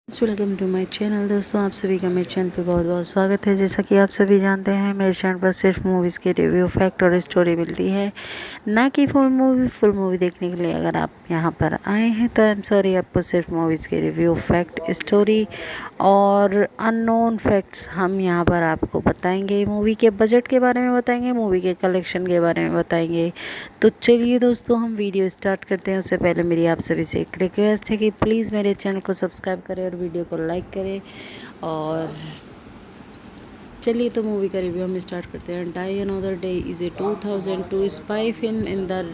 Welcome to my channel. दोस्तों, आप सभी का मेरे चैनल पे बहुत बहुत स्वागत है। जैसा कि आप सभी जानते हैं, मेरे चैनल पर सिर्फ मूवीज़ के रिव्यू, फैक्ट और स्टोरी मिलती है, ना कि फुल मूवी देखने के लिए। अगर आप यहां पर आए हैं तो आई एम सॉरी, आपको सिर्फ मूवीज़ के रिव्यू, फैक्ट, स्टोरी और अननोन फैक्ट्स हम यहां पर आपको बताएंगे। मूवी के बजट के बारे में बताएंगे, मूवी के कलेक्शन के बारे में बताएंगे। तो चलिए दोस्तों, हम वीडियो स्टार्ट करते हैं। उससे पहले मेरी आप सभी से एक रिक्वेस्ट है कि प्लीज़ मेरे चैनल को सब्सक्राइब करें और वीडियो को लाइक करें। और चलिए तो मूवी का रिव्यू हम स्टार्ट करते हैं। Die another day is a 2002 spy film in the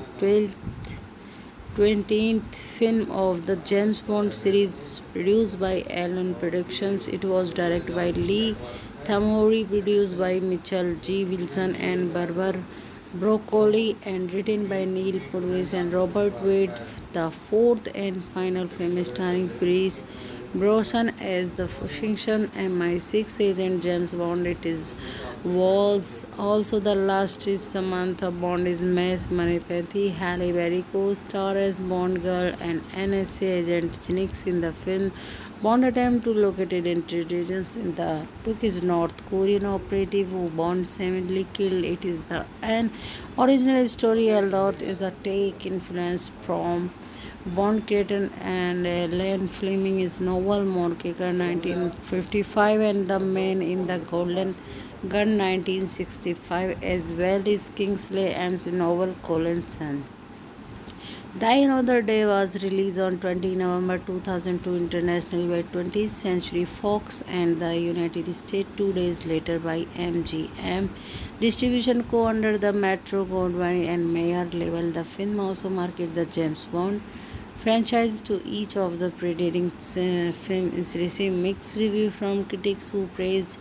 20th film of the James Bond series, produced by Allen Productions. It was directed by Lee Tamori, produced by Mitchell G. Wilson and Barbara Broccoli, and written by Neil Purvis and Robert Wade. The fourth and final film starring Pierce Brosnan as the Washington MI6 agent James Bond. Was also the last is Samantha Bond is Mace Manipathy. Halle Berry co-star as Bond girl and NSA agent Jinx in the film. Bond attempt to locate intelligence in the took is North Korean operative who Bond seemingly killed. It is the an original story. A lot is a take influence from Bond Creighton and Ian Fleming is novel Moonraker 1955 and The Man in the Golden Gun 1965, as well as Kingsley Ames' novel Collinson. Die Another Day was released on 20 November 2002 internationally by 20th Century Fox and the United States 2 days later by MGM. Distribution co under the Metro Goldwyn and Mayer label. The film also marketed the James Bond franchise to each of the preceding films. Received mixed review from critics who praised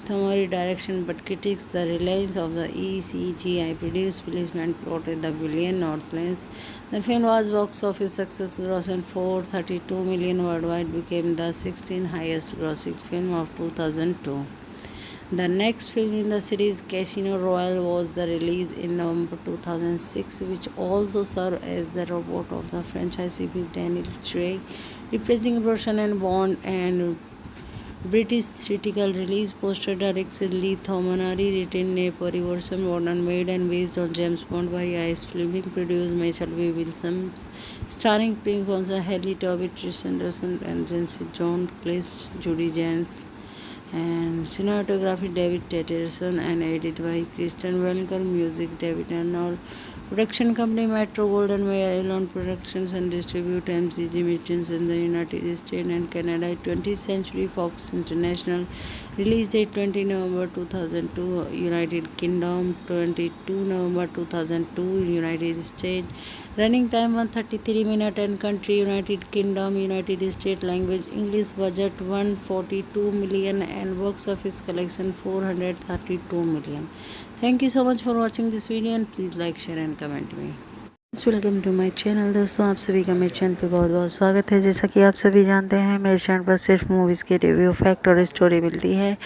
Thomori direction, but critics the reliance of the ECGI produced policeman plotted the billion Northlands. The film was box office success, grossing 432 million worldwide, became the 16th highest grossing film of 2002. The next film in the series, Casino Royale, was the release in November 2006, which also served as the reboot of the franchise with Daniel Craig reprising Brosnan and Bond, and British theatrical release poster directed Lee Thomanari, written a Parivarsam modern made and based on James Bond by I.S. Fleming, produced Mitchell V. Wilson, starring Pink Gonza, Haley Tobit, Tristan Dawson, and Jency John Cleese, Judy Jans, and cinematography David Tetterson, and edited by Kristen Welker, music David Arnold. Production company Metro Golden Mayer Elon Productions and distribute MCG Mutants in the United States and Canada. 20th Century Fox International. Release date 20 November 2002 United Kingdom, 22 November 2002 United States. Running time 133 minutes and country United Kingdom, United States. Language English. Budget 142 million and box office collection 432 million. Thank you so much for watching this video and please like, share and comment me. Welcome to my channel. दोस्तों, आप सभी का मेरे channel पे बहुत बहुत स्वागत है। जैसा कि आप सभी जानते हैं, मेरे चैनल पर सिर्फ मूवीज़ के रिव्यू, फैक्ट और स्टोरी मिलती है,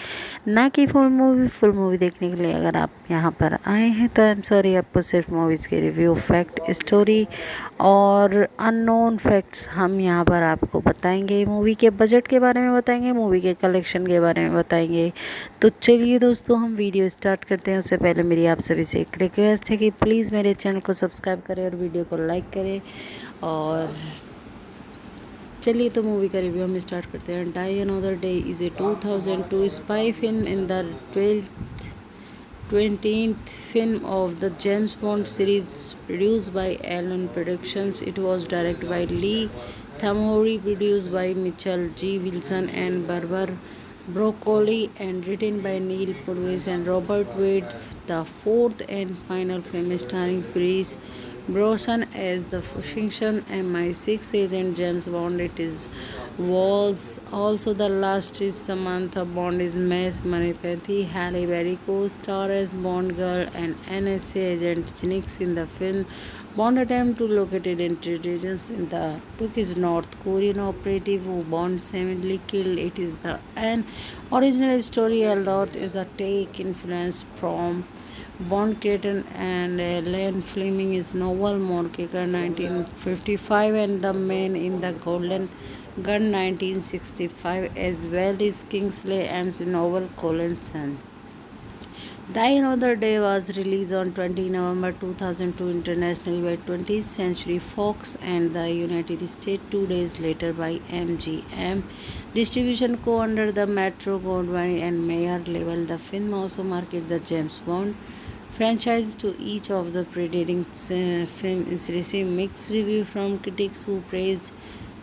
ना कि फुल मूवी देखने के लिए। अगर आप यहां पर आए हैं तो आई एम सॉरी, आपको सिर्फ मूवीज़ के रिव्यू, फैक्ट, स्टोरी और अननोन फैक्ट्स हम यहां पर आपको बताएंगे। मूवी के बजट के बारे में बताएंगे, मूवी के कलेक्शन के बारे में बताएंगे। तो चलिए दोस्तों, हम वीडियो स्टार्ट करते हैं। उससे पहले मेरी आप सभी से एक रिक्वेस्ट है कि प्लीज़ मेरे चैनल को सब्सक्राइब करें और वीडियो को लाइक करें। और चलिए तो मूवी का रिव्यू हम स्टार्ट करते हैं। Die another day is a 2002 spy film in the 20th film of the James Bond series, produced by Allen Productions. It was directed by Lee Tamori, produced by Mitchell G. Wilson and Barbara Broccoli, and written by Neil Purvis and Robert Wade. The fourth and final film starring Pierce Brosnan as the Washington MI6 agent James Bond. Was also the last is Samantha Bond is Mace Manipathy. Halle Berry co-star as Bond girl and NSA agent Jinx in the film. Bond attempt to locate intelligence in the took is North Korean operative who Bond seemingly killed. It is the an original story. A lot is a take influence from Bond Creighton and Ian Fleming is novel Moonraker 1955 and The Man in the Golden Gun 1965, as well as Kingsley Ames' novel Collinson. Die Another Day was released on 20 November 2002 internationally by 20th Century Fox and the United States 2 days later by MGM. Distribution co under the Metro Goldwyn and Mayer label. The film also marketed the James Bond franchise to each of the preceding films. Received mixed review from critics who praised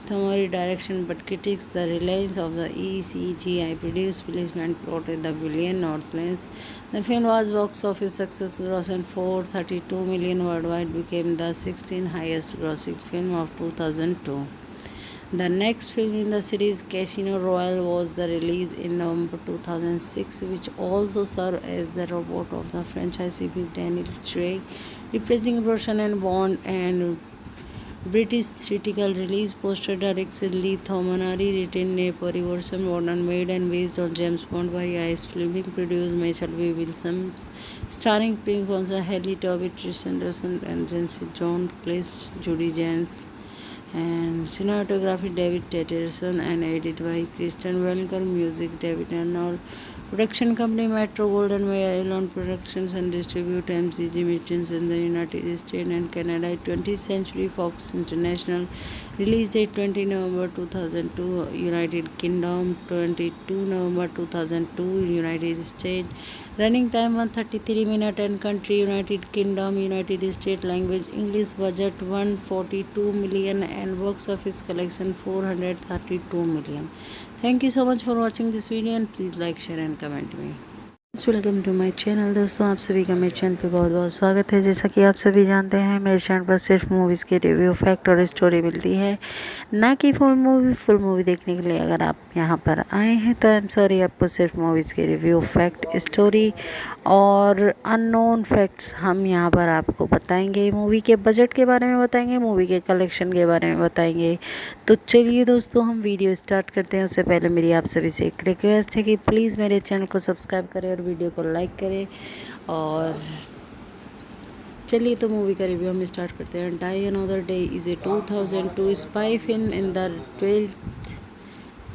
Thomori direction, but critics the reliance of the ECGI produced policeman plotted the billion Northlands. The film was box office success, grossing 432 million worldwide, became the 16th highest grossing film of 2002. The next film in the series, Casino Royale, was the release in November 2006, which also served as the reboot of the franchise with Daniel Craig reprising Brosnan and Bond and British theatrical release poster directed Lee Thomanari, written a Parivarsan Warden made and based on James Bond by IS Fleming, produced Michael V. Wilson, starring Pink Ponsa, Haley Tobit, Tristan Anderson, and Jency John Cleese, Judy Jans, and cinematography David Tetterson, and edited by Kristen Welker, music David Arnold. Production company Metro Golden Mayer Elon Productions and distribute MCG Mutants in the United States and Canada. 20th Century Fox International. Release date 20 November 2002 United Kingdom, 22 November 2002 United States. Running time 133 minutes and country United Kingdom, United States. Language English. Budget 142 million and box office collection 432 million. Thank you so much for watching this video and please like, share and comment me. Welcome to my channel. दोस्तों आप सभी का मेरे channel पे बहुत बहुत स्वागत है। जैसा कि आप सभी जानते हैं मेरे चैनल पर सिर्फ मूवीज़ के रिव्यू, फैक्ट और स्टोरी मिलती है, ना कि फुल मूवी देखने के लिए अगर आप यहाँ पर आए हैं तो आई एम सॉरी, आपको सिर्फ मूवीज़ के रिव्यू, फैक्ट, स्टोरी और अननोन फैक्ट्स हम यहाँ पर आपको बताएंगे। मूवी के बजट के बारे में बताएंगे, मूवी के कलेक्शन के बारे में बताएंगे। तो चलिए दोस्तों हम वीडियो स्टार्ट करते हैं। उससे पहले मेरी आप सभी से एक रिक्वेस्ट है कि प्लीज़ मेरे चैनल को सब्सक्राइब करें और वीडियो को लाइक करें। और चलिए तो मूवी का रिव्यू हम स्टार्ट करते हैं। Die another day is a 2002 spy film in the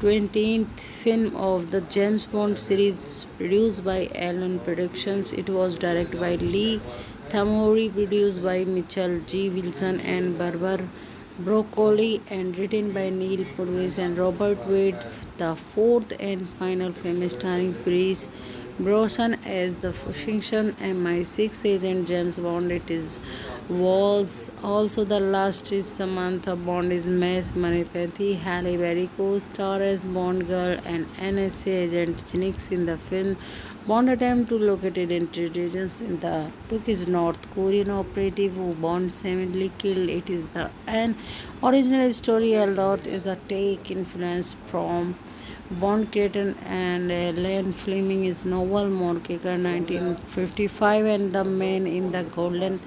20th film of the James Bond series, produced by Allen Productions. It was directed by Lee Tamori, produced by Mitchell G. Wilson and Barbara Broccoli, and written by Neil Purvis and Robert Wade. The fourth and final film starring Pierce Brosnan as the Washington MI6 agent James Bond. Was also the last is Samantha Bond is Mace Manipathy. Halle Berry co-star as Bond girl and NSA agent Jinx in the film. Bond attempt to locate intelligence in the took is North Korean operative who Bond seemingly killed. It is the an original story. A lot is a take influence from Bond creator and Ian Fleming's novel Moonraker 1955 and The Man in the Golden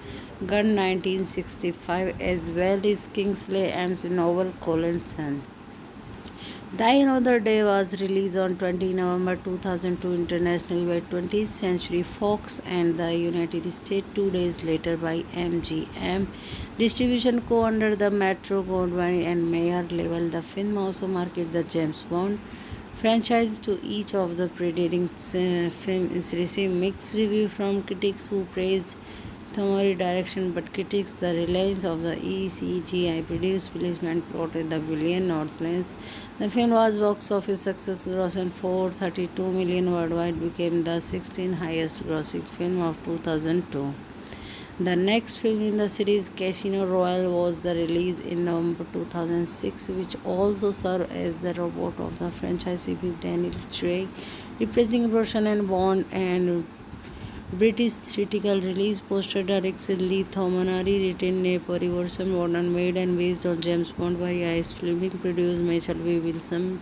Gun 1965, as well as Kingsley Ames' novel Collinson. Die Another Day was released on 20 November 2002 internationally by 20th Century Fox and the United States 2 days later by MGM. Distribution co-under the Metro Goldwyn and Mayer label. The film also marketed the James Bond franchise to each of the preceding films. Received mixed review from critics who praised Thomori direction, but critics the reliance of the ECGI produced policeman plotted the billion Northlands. The film was box office success, grossing 432 million worldwide, became the 16th highest grossing film of 2002. The next film in the series, Casino Royale, was the release in November 2006, which also served as the reboot of the franchise with Daniel Craig reprising Brosnan and Bond and British theatrical release poster directed Lee Thomanari, written a Parivarsan Warden made and based on James Bond by IS Fleming, produced Michael V. Wilson,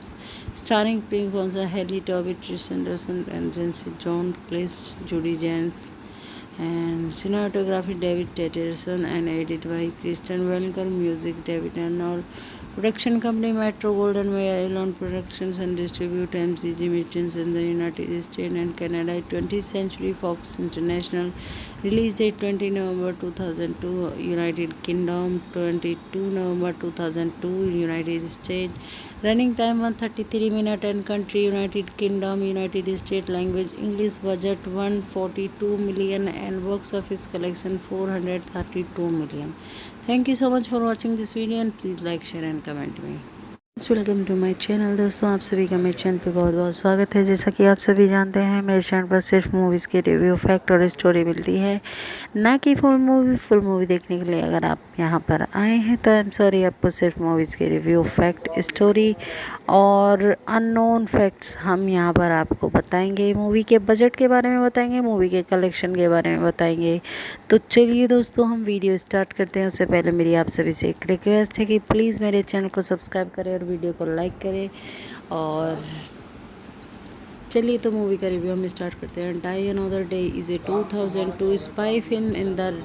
starring Pink Ponsa, Haley Tobit, Tristan Anderson, and Jency John Cleese, Judy Jans, and cinematography David Tetterson, and edited by Kristen Welker, music David Arnold. Production company Metro Golden Mayer Elon Productions and distribute MCG Mutants in the United States and Canada. 20th Century Fox International. Release date 20 November 2002 United Kingdom, 22 November 2002 United States. Running time 133 minute and country United Kingdom, United States. Language English. Budget 142 million and box office collection 432 million. Thank you so much for watching this video and please like, share and comment me. Welcome to my channel. दोस्तों आप सभी का मेरे channel पे बहुत बहुत स्वागत है। जैसा कि आप सभी जानते हैं मेरे चैनल पर सिर्फ मूवीज़ के रिव्यू, फैक्ट और स्टोरी मिलती है, ना कि फुल मूवी देखने के लिए अगर आप यहाँ पर आए हैं तो आई एम सॉरी, आपको सिर्फ मूवीज़ के रिव्यू, फैक्ट, स्टोरी और अननोन फैक्ट्स हम यहाँ पर आपको बताएंगे। मूवी के बजट के बारे में बताएंगे, मूवी के कलेक्शन के बारे में बताएंगे। तो चलिए दोस्तों हम वीडियो स्टार्ट करते हैं। उससे पहले मेरी आप सभी से एक रिक्वेस्ट है कि प्लीज़ मेरे चैनल को सब्सक्राइब करें और वीडियो को लाइक करें। और चलिए तो मूवी का रिव्यू हम स्टार्ट करते हैं। Die another day is a 2002 spy film in the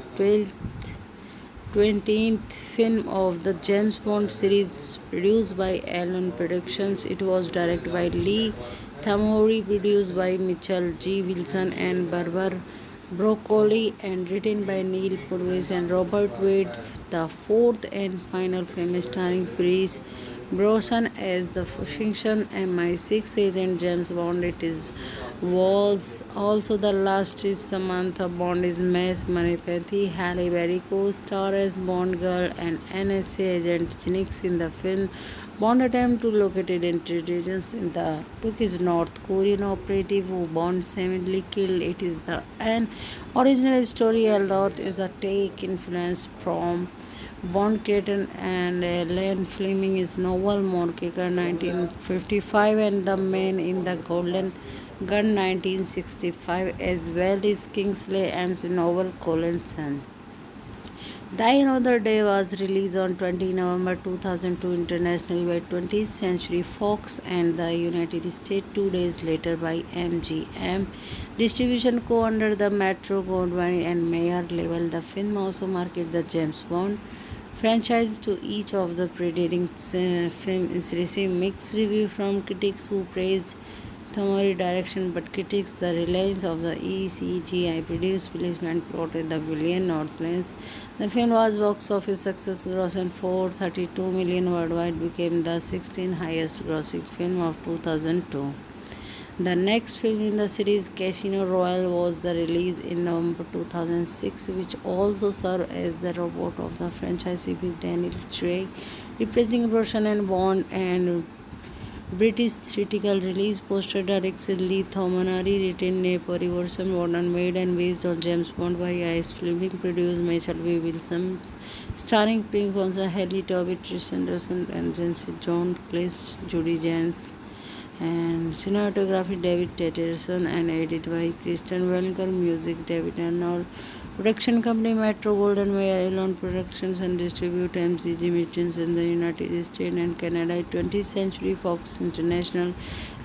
20th film of the James Bond series produced by Allen Productions. It was directed by Lee Tamori, produced by Mitchell G. Wilson and Barbara Broccoli, and written by Neil Purvis and Robert Wade. The fourth and final film starring Pierce Brosnan as the Washington MI6 agent James Bond. Was also the last is Samantha Bond is Miss Manipathy. Halle Berry co-star as Bond girl and NSA agent Jinx in the film. Bond attempt to locate intelligence in the took his North Korean operative who Bond seemingly killed. It is the an original story. A lot is the take influence from Bond creator and Ian Fleming's novel Moonraker 1955 and The Man in the Golden Gun 1965, as well as Kingsley Amis' novel Collinson. Die Another Day was released on 20 November 2002 internationally by 20th Century Fox and the United States 2 days later by MGM. Distribution co-under the Metro-Goldwyn and Mayer label. The film also marketed the James Bond franchise to each of the preceding films. Received mixed reviews from critics who praised Tamori direction, but critics the reliance of the ECGI produced placement plotted the villain Northlands. The film was box office success, grossing 432 million worldwide, became the 16th highest grossing film of 2002. The next film in the series, Casino Royale, was the release in November 2006, which also served as the reboot of the franchise with Daniel Craig replacing Brosnan and Bond, and British theatrical release poster directed Lee Thomanari, written a Parivarsan modern made and based on James Bond by Ice Fleming, produced Mitchell V. Wilson, starring Pink Fonsa, Haley Tobit, Tristan Rosen, and Jency John Cleese, Judy Jans, and cinematography David Tetterson, and edited by Kristen Welker. Music David Arnold. Production company Metro Golden Mayer Elon Productions, and distribute MCG Machines in the United States and Canada. 20th Century Fox International.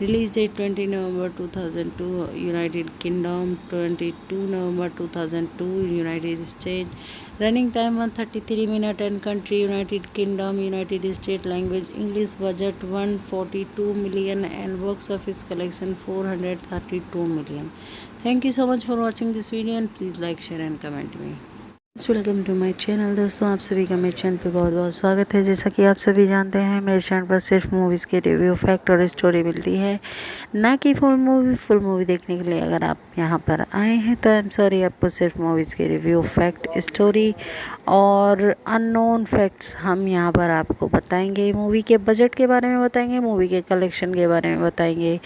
Release date 20 November 2002 United Kingdom, 22 November 2002 United States. Running time 133 minute and country United Kingdom, United States. Language English. Budget 142 million and box office collection 432 million. Thank you so much for watching this video and please like, share and comment me. Welcome to my channel. दोस्तों आप सभी का मेरे channel पे बहुत बहुत स्वागत है। जैसा कि आप सभी जानते हैं मेरे चैनल पर सिर्फ मूवीज़ के रिव्यू, फैक्ट और स्टोरी मिलती है, ना कि फुल मूवी देखने के लिए अगर आप यहाँ पर आए हैं तो आई एम सॉरी, आपको सिर्फ मूवीज़ के रिव्यू, फैक्ट, स्टोरी और अननोन फैक्ट्स हम यहाँ पर आपको बताएंगे। मूवी के बजट के बारे में बताएंगे, मूवी के कलेक्शन के बारे में बताएंगे।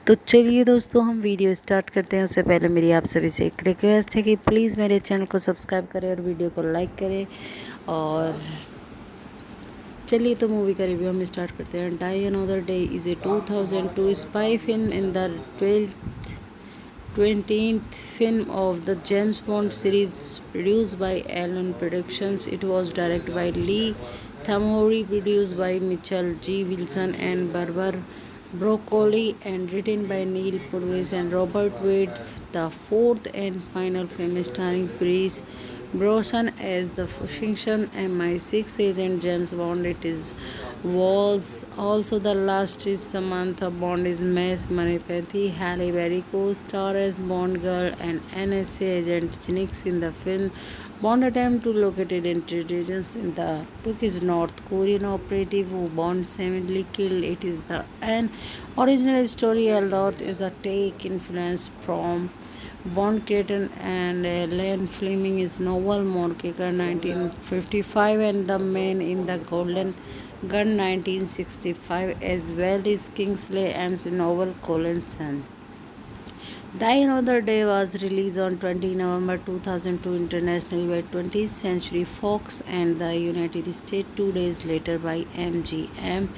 तो चलिए दोस्तों हम वीडियो स्टार्ट करते हैं। उससे पहले मेरी आप सभी से एक रिक्वेस्ट है कि प्लीज़ मेरे चैनल को सब्सक्राइब करें और वीडियो को लाइक करें। और चलिए तो मूवी का रिव्यू हम स्टार्ट करते हैं। Die another day is a 2002 spy film in the 20th film of the James Bond series produced by Allen Productions. It was directed by Lee Tamori, produced by Mitchell G. Wilson and Barbara Broccoli, and written by Neil Purvis and Robert Wade. The fourth and final film starring Pierce Brosnan as the Washington MI6 agent James Bond. Was also the last is Samantha Bond is Miss Manipathy. Halle Berry co-star as Bond girl and NSA agent Jinx in the film. Bond attempt to locate intelligence in the took is North Korean operative who Bond seemingly killed. It is the an original story. A lot is a take influence from Bond creator and Ian Fleming's novel Moonraker 1955 and The Man in the Golden Gun 1965 as well as Kingsley Amis' novel Collinson. Die Another Day was released on 20 November 2002 internationally by 20th Century Fox and the United States 2 days later by MGM.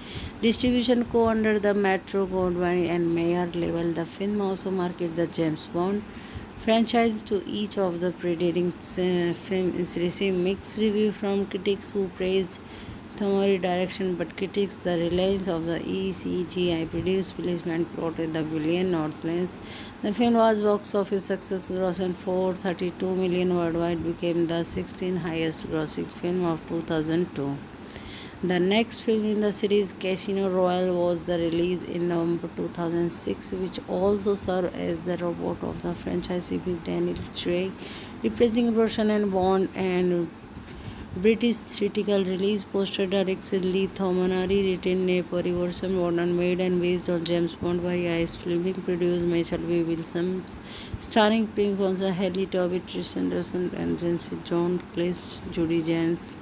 Distribution co under the Metro Goldwyn and Mayer label. The film also marketed the James Bond franchise to each of the preceding films received mixed reviews from critics who praised Thomori direction, but critics the reliance of the ECGI produced placement plotted the villain Northlands. The film was box office success, grossing 432 million worldwide, became the 16th highest grossing film of 2002. The next film in the series, Casino Royale, was the release in November 2006, which also served as the robot of the franchise with Daniel Craig replacing Brosnan and Bond and British theatrical release poster directed Lee Thomanari, written a Parivarsan modern made and based on James Bond by Ice Fleming, produced Michael V. Wilson, starring Pink Fonsa, Haley Toby, Tristan Russell, and Jency John Cleese, Judy Jans,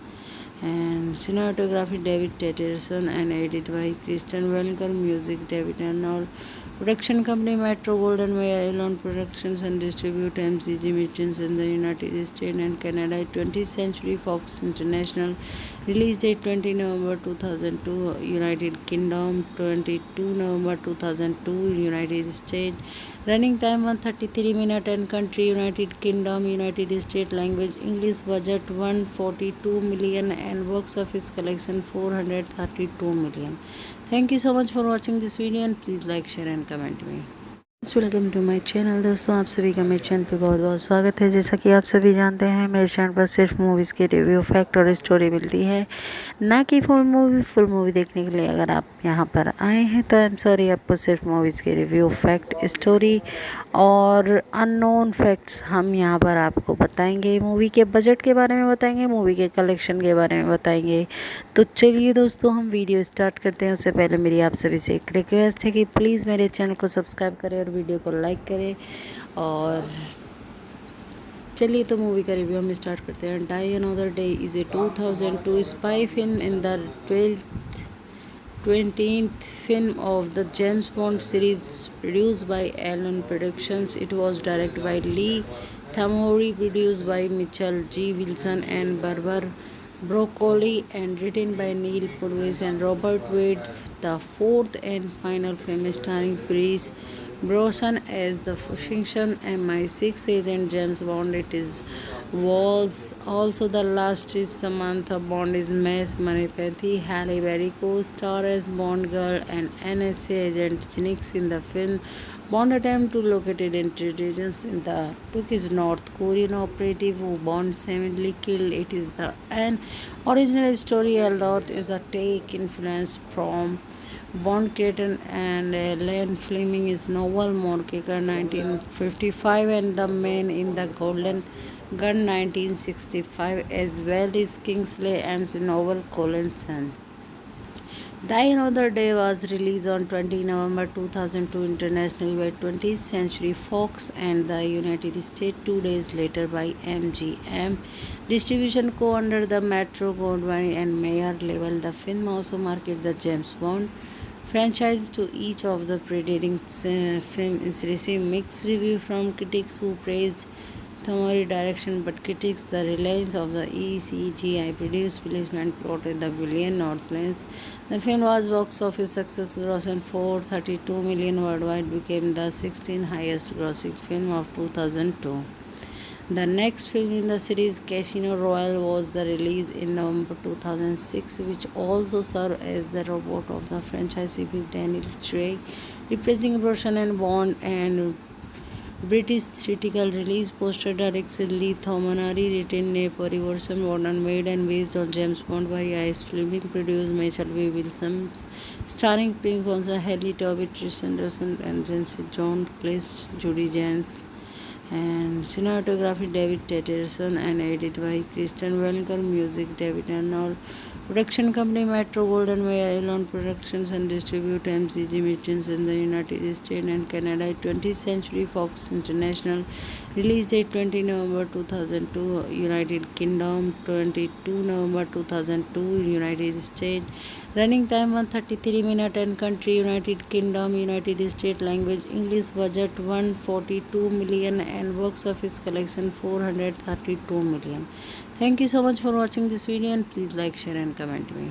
and cinematography David Tetterson, and edited by Kristen Welker, music David Arnold. Production company Metro Golden Mayer Elon Productions and distribute MCG Machines in the United States and Canada. 20th Century Fox International. Release date 20 November 2002 United Kingdom, 22 November 2002 United States. Running time 133 minutes and country United Kingdom, United States. Language English. Budget 142 million and box office collection 432 million. Thank you so much for watching this video and please like, share and comment me. Welcome to my channel. दोस्तों आप सभी का मेरे channel पे बहुत बहुत स्वागत है। जैसा कि आप सभी जानते हैं मेरे चैनल पर सिर्फ मूवीज़ के रिव्यू, फैक्ट और स्टोरी मिलती है, ना कि फुल मूवी देखने के लिए अगर आप यहाँ पर आए हैं तो आई एम सॉरी, आपको सिर्फ मूवीज़ के रिव्यू, फैक्ट, स्टोरी और अननोन फैक्ट्स हम यहाँ पर आपको बताएंगे। मूवी के बजट के बारे में बताएंगे, मूवी के कलेक्शन के बारे में बताएंगे। तो चलिए दोस्तों हम वीडियो स्टार्ट करते हैं। उससे पहले मेरी आप सभी से एक रिक्वेस्ट है कि प्लीज़ मेरे चैनल को सब्सक्राइब करें और वीडियो को लाइक करें। और चलिए तो मूवी का रिव्यू हम स्टार्ट करते हैं। Die another day is a 2002 spy film in the 20th film of the James Bond series, produced by Allen Productions. It was directed by Lee Tamori, produced by Mitchell G. Wilson and Barbara Broccoli, and written by Neil Purvis and Robert Wade. The fourth and final film starring Pierce Brosnan as the Washington MI6 agent James Bond. Was also the last is Samantha Bond is Miss Manipathy. Halle Berry co-star as Bond girl and NSA agent Jinx in the film. Bond attempt to locate intelligence in the took is North Korean operative who Bond seemingly killed. It is the an original story. A lot is a take influence from Bond creator and Ian Fleming's novel Moonraker 1955 and The Man in the Golden Gun 1965 as well as Kingsley Amis' novel Collinson. Die Another Day was released on 20 November 2002 internationally by 20th Century Fox and the United States 2 days later by MGM. Distribution co under the Metro Goldwyn and Mayer label. The film also marketed the James Bond franchise to each of the preceding films received mixed reviews from critics who praised Thomori direction, but critics the reliance of the ECGI produced placement plotted the villain Northlands. The film was box office success, grossing 432 million worldwide, became the 16th highest grossing film of 2002. The next film in the series, Casino Royale, was the release in November 2006, which also served as the robot of the franchise with Daniel Craig replacing Brosnan and Bond and British theatrical release. Poster directed Lee Thomanari, written a Parivarsam, modern made and based on James Bond by Ice Fleming, produced Michael V. Wilson, starring Pink Fonsa, Haley Toby, Tristan Dawson, and Jency John Cleese, Judy Jans, and cinematography David Tetterson, and edited by Kristen Welker, music David Arnold. Production company Metro Golden Mayer Elon Productions and distribute MCG Machines in the United States and Canada. 20th Century Fox International. Release date 20 November 2002, United Kingdom. 22 November 2002, United States. Running time 133 minutes and country United Kingdom, United States. Language English. Budget 142 million and box office collection 432 million. Thank you so much for watching this video and please like, share and comment me.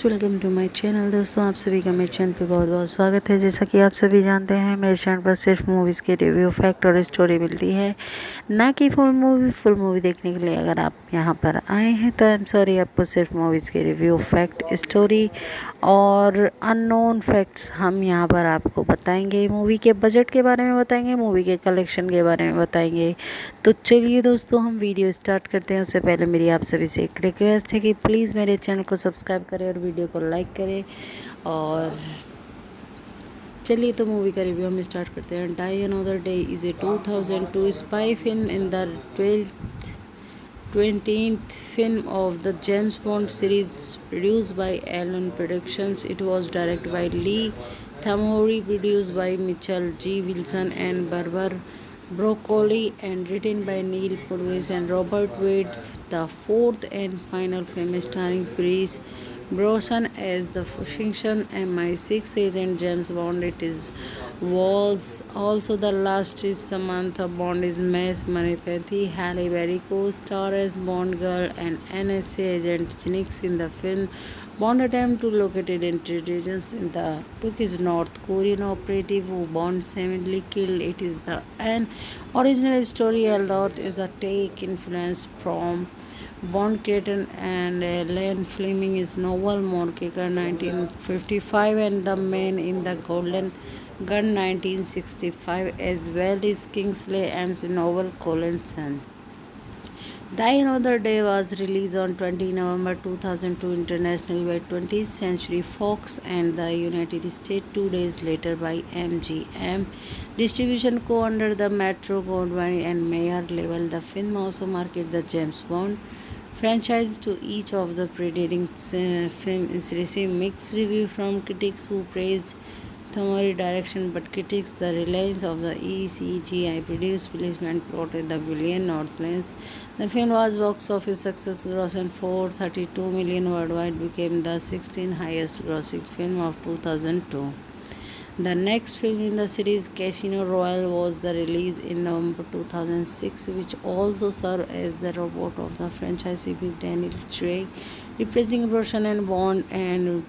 Welcome to my channel. दोस्तों आप सभी का मेरे channel पे बहुत बहुत स्वागत है। जैसा कि आप सभी जानते हैं मेरे चैनल पर सिर्फ मूवीज़ के रिव्यू, फैक्ट और स्टोरी मिलती है, ना कि फुल मूवी देखने के लिए अगर आप यहाँ पर आए हैं तो आई एम सॉरी, आपको सिर्फ मूवीज़ के रिव्यू, फैक्ट, स्टोरी और अननोन फैक्ट्स हम यहाँ पर आपको बताएंगे। मूवी के बजट के बारे में बताएंगे, मूवी के कलेक्शन के बारे में बताएंगे। तो चलिए दोस्तों हम वीडियो स्टार्ट करते हैं। उससे पहले मेरी आप सभी से एक रिक्वेस्ट है कि प्लीज़ मेरे चैनल को सब्सक्राइब करें और वीडियो को लाइक करें। और चलिए तो मूवी का रिव्यू हम स्टार्ट करते हैं। Die another day is a 2002 spy film in the 20th film of the James Bond series, produced by Allen Productions. It was directed by Lee Tamori, produced by Mitchell G. Wilson and Barbara Broccoli, and written by Neil Purvis and Robert Wade. The fourth and final film starring Pierce Brosnan as the Washington MI6 agent James Bond. Was also the last is Samantha Bond is Mace Manipathy. Halle Berry co-star as Bond girl and NSA agent Jinx in the film. Bond attempt to locate intelligence in the took is North Korean operative who Bond seemingly killed. It is the an original story. A lot is a take influence from Bond creator and Ian Fleming's novel Moonraker 1955 and The Man in the Golden Gun 1965, as well as Kingsley Amis' novel Collinson. Die Another Day was released on 20 November 2002 internationally by 20th Century Fox and the United States 2 days later by MGM. Distribution co under the Metro Goldwyn and Mayer label. The film also marketed the James Bond franchise to each of the preceding films. Received mixed review from critics who praised Thomori direction, but critics the reliance of the ECGI produced policeman plotted the billion Northlands. The film was box office success, grossing 432 million worldwide, became the 16th highest grossing film of 2002. The next film in the series, Casino Royale, was the release in November 2006, which also served as the reboot of the franchise with Daniel Craig reprising Brosnan and Bond, and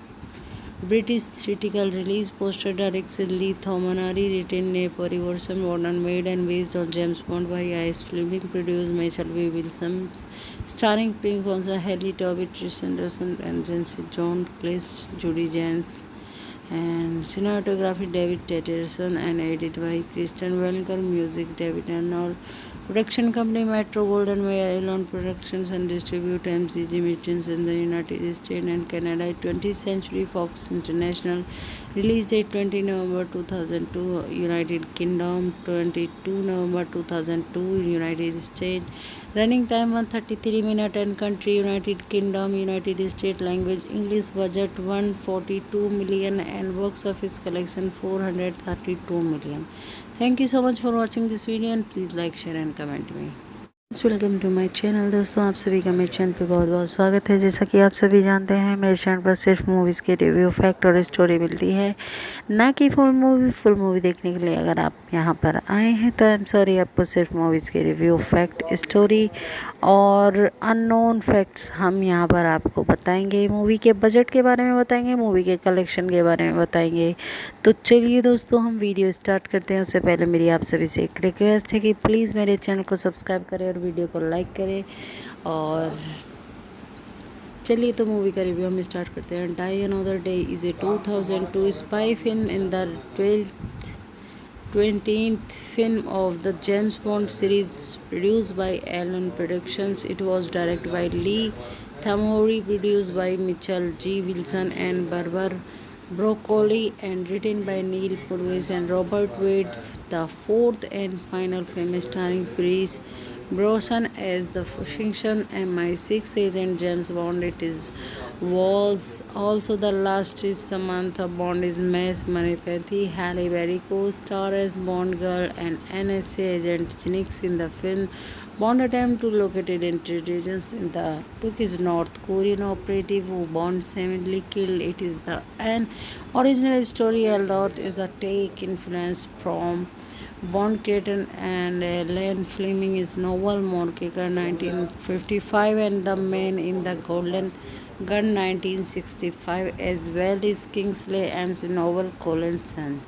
British theatrical release. Poster directed Lee Thomanari, written a Parivarsam, modern made and based on James Bond by Ice Fleming, produced Michael V. Wilson, starring Pink Fonsa, Haley Toby, Tristan Dawson, and Jency John Cleese, Judy Jans, and cinematography David Tetterson, and edited by Kristen Welker, music David Arnold. Production company Metro Golden Mayer Elon Productions and distribute MCG Machines in the United States and Canada. 20th Century Fox International. Release date 20 November 2002, United Kingdom. 22 November 2002, United States. Running time 133 minutes and country United Kingdom, United States. Language English. Budget 142 million and box office collection 432 million. Thank you so much for watching this video and please like, share and comment me. Welcome to my channel. दोस्तों आप सभी का मेरे channel पे बहुत बहुत स्वागत है। जैसा कि आप सभी जानते हैं मेरे चैनल पर सिर्फ मूवीज़ के रिव्यू, फैक्ट और स्टोरी मिलती है, ना कि फुल मूवी देखने के लिए अगर आप यहाँ पर आए हैं तो आई एम सॉरी, आपको सिर्फ मूवीज़ के रिव्यू, फैक्ट, स्टोरी और अननोन फैक्ट्स हम यहाँ पर आपको बताएंगे। मूवी के बजट के बारे में बताएंगे, मूवी के कलेक्शन के बारे में बताएंगे। तो चलिए दोस्तों हम वीडियो स्टार्ट करते हैं। उससे पहले मेरी आप सभी से एक रिक्वेस्ट है कि प्लीज़ मेरे चैनल को सब्सक्राइब करें और वीडियो को लाइक करें। और चलिए तो मूवी का रिव्यू हम स्टार्ट करते हैं। Die another day is a 2002 spy film in the 20th film of the James Bond series produced by Allen Productions. It was directed by Lee Tamori, produced by Mitchell G. Wilson and Barbara Broccoli, and written by Neil Purvis and Robert Wade. The fourth and final film starring Pierce Brosnan as the Washington MI6 agent James Bond. Was also the last is Samantha Bond is Miss Manipathy. Halle Berry co-star as Bond girl and NSA agent Jinx in the film. Bond attempt to locate intelligence in the took is North Korean operative who Bond seemingly killed. It is the an original story. A lot is a take influence from Bond creator and Ian Fleming's novel Moonraker 1955 and The Man in the Golden Gun 1965, as well as Kingsley Amis' novel Collinson.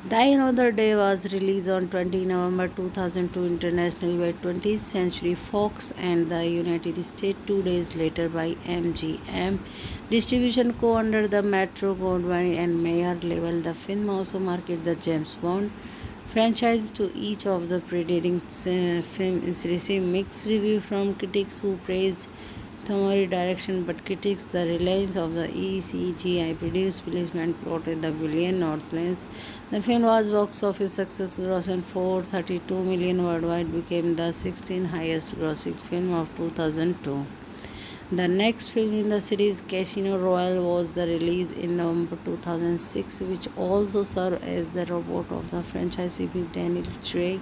Die Another Day was released on 20 November 2002 internationally by 20th Century Fox and the United States 2 days later by MGM. Distribution co under the Metro Goldwyn and Mayer label. The film also marketed the James Bond franchise to each of the preceding films. Received mixed review from critics who praised Thomori direction, but critics the reliance of the ECGI produced policeman plotted the villain Northlands. The film was box office success, grossing 432 million worldwide, became the 16th highest grossing film of 2002. The next film in the series, Casino Royale, was the release in November 2006, which also served as the reboot of the franchise with Daniel Craig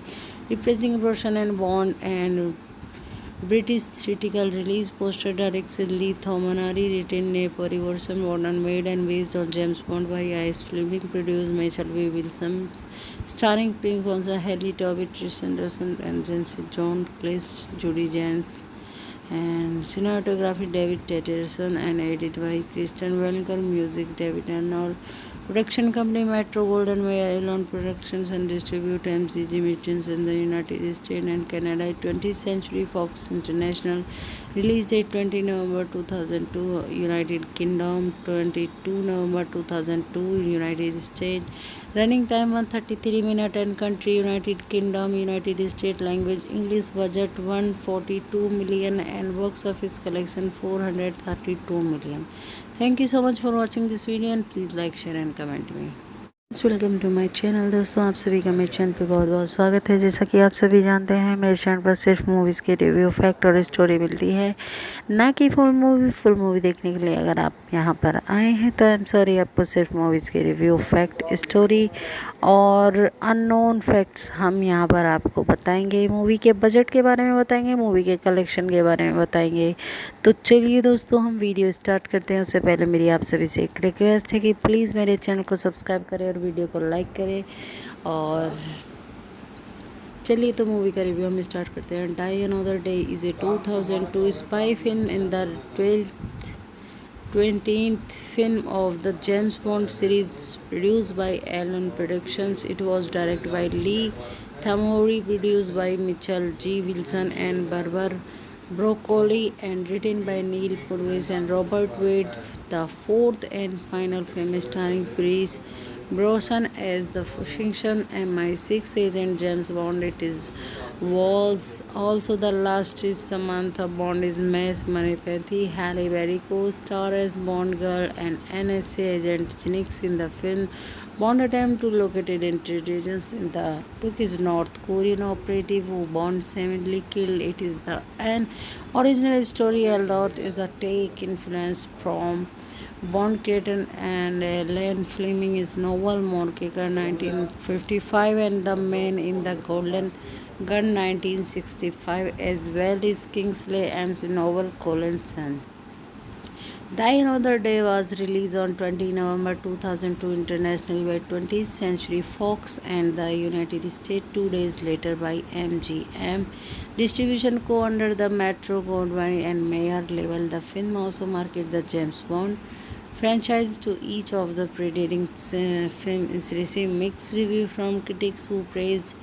reprising Brosnan and Bond, and British theatrical release poster directed Lee Thomanari, written Nepori version modern made and based on James Bond by Ice Fleming, produced Mitchell V. Wilson, starring Pink Bonza, Haley Tobit, Tristan Anderson, and Jency John Cleese, Judy Jans, and cinematography David Tetterson, and edited by Christian Welker, music David Arnold. Production company Metro Golden Mayer Elon Productions, and distribute MCG Mittens in the United States and Canada. 20th Century Fox International. Release date 20 November 2002 United Kingdom, 22 November 2002 United States. Running time 133 minutes, and country United Kingdom, United States. Language English. Budget 142 million and box office collection 432 million. Thank you so much for watching this video, and please like, share and comment me. Welcome to my channel. दोस्तों, आप सभी का मेरे channel पे बहुत बहुत स्वागत है। जैसा कि आप सभी जानते हैं, मेरे चैनल पर सिर्फ मूवीज़ के रिव्यू, फैक्ट और स्टोरी मिलती है, ना कि फुल मूवी देखने के लिए अगर आप यहाँ पर आए हैं तो आई एम सॉरी, आपको सिर्फ मूवीज़ के रिव्यू, फैक्ट, स्टोरी और अननोन फैक्ट्स हम यहाँ पर आपको बताएंगे। मूवी के बजट के बारे में बताएंगे, मूवी के कलेक्शन के बारे में बताएंगे। तो चलिए दोस्तों, हम वीडियो स्टार्ट करते हैं। उससे पहले मेरी आप सभी से एक रिक्वेस्ट है कि प्लीज़ मेरे चैनल को सब्सक्राइब करें और वीडियो को लाइक करें। और चलिए तो मूवी का रिव्यू हम स्टार्ट करते हैं। Die another day is a 2002 spy film in the 20th film of the James Bond series produced by Allen Productions. It was directed by Lee Tamori, produced by Mitchell G. Wilson and Barbara Broccoli, and written by Neil Purvis and Robert Wade. The fourth and final film starring Pierce Brosnan as the Washington MI6 agent James Bond. Was also the last is Samantha Bond is Miss Manipathy. Halle Berry co-star as Bond girl and NSA agent Jinx in the film. Bond attempt to locate intelligence in the took is North Korean operative who Bond seemingly killed. It is the an original story. A lot is a take influence from Bond creator and Ian Fleming's novel Moonraker 1955 and The Man in the Golden Gun 1965, as well as Kingsley Amis' novel Collinson. Die Another Day was released on 20 November 2002 internationally by 20th Century Fox and the United States 2 days later by MGM. Distribution co-under the Metro Goldwyn and Mayer label. The film also marketed the James Bond franchise to each of the preceding films. Received mixed review from critics who praised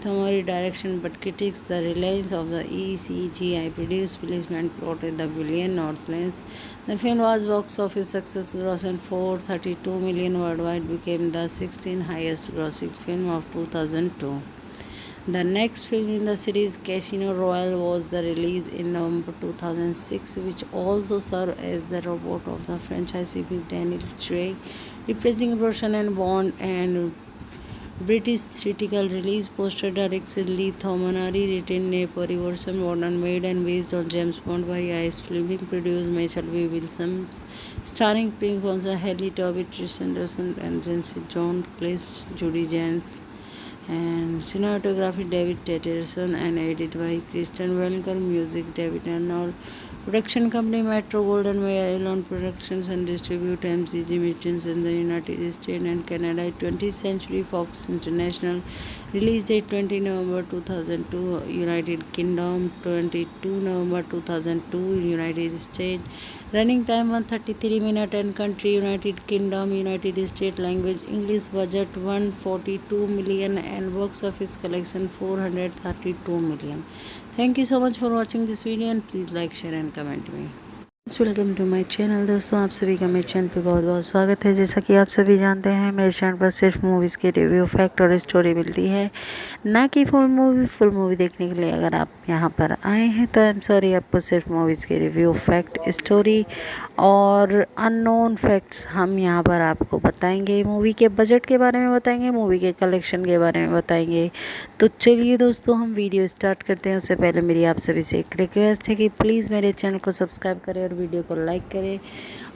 Thamori direction but critics the reliance of the ECGI produced policeman plotted the billion Northlands. The film was box office success, grossing 432 million worldwide, became the 16th highest grossing film of 2002. The next film in the series, Casino Royale, was the release in November 2006, which also served as the reboot of the franchise with Daniel Craig reprising Brosnan and Bond and British theatrical release poster directed Lee Thomanari, written a Parivarsan modern made and based on James Bond by IS Fleming, produced Michael V. Wilson, starring Pink Bonza, Haley Toby, Tristan Anderson, and Jency John Cleese, Judy Jans, and cinematography David Tetterson, and edited by Kristen Welker, music David Arnold. Production company Metro Golden Mayer Elon Productions and distribute MCG Mutants in the United States and Canada. 20th Century Fox International. Release date 20 November 2002, United Kingdom. 22 November 2002, United States. Running time 133 minutes and country United Kingdom, United States. Language English. Budget 142 million and box office collection 432 million. Thank you so much for watching this video and please like, share and comment me. Welcome to my channel. दोस्तों, आप सभी का मेरे channel पे बहुत बहुत स्वागत है। जैसा कि आप सभी जानते हैं, मेरे चैनल पर सिर्फ मूवीज़ के रिव्यू, फैक्ट और स्टोरी मिलती है, ना कि फुल मूवी देखने के लिए अगर आप यहाँ पर आए हैं तो आई एम सॉरी, आपको सिर्फ मूवीज़ के रिव्यू, फैक्ट, स्टोरी और अननोन फैक्ट्स हम यहाँ पर आपको बताएंगे। मूवी के बजट के बारे में बताएंगे, मूवी के कलेक्शन के बारे में बताएंगे। तो चलिए दोस्तों, हम वीडियो स्टार्ट करते हैं। उससे पहले मेरी आप सभी से एक रिक्वेस्ट है कि प्लीज़ मेरे चैनल को सब्सक्राइब करें और वीडियो को लाइक करें।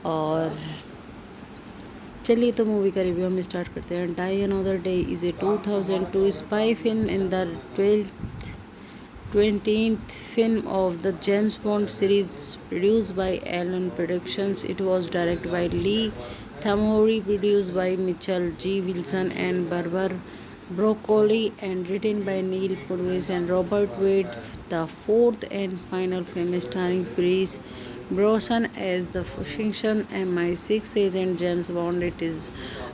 और चलिए तो मूवी का रिव्यू हम स्टार्ट करते हैं। Die another day is a 2002 spy film in the 20th film of the James Bond series, produced by Allen Productions. It was directed by Lee Tamori, produced by Mitchell G. Wilson and Barbara Broccoli, and written by Neil Purvis and Robert Wade. The fourth and final film starring Pierce Brosnan as the fiction MI6 agent James Bond.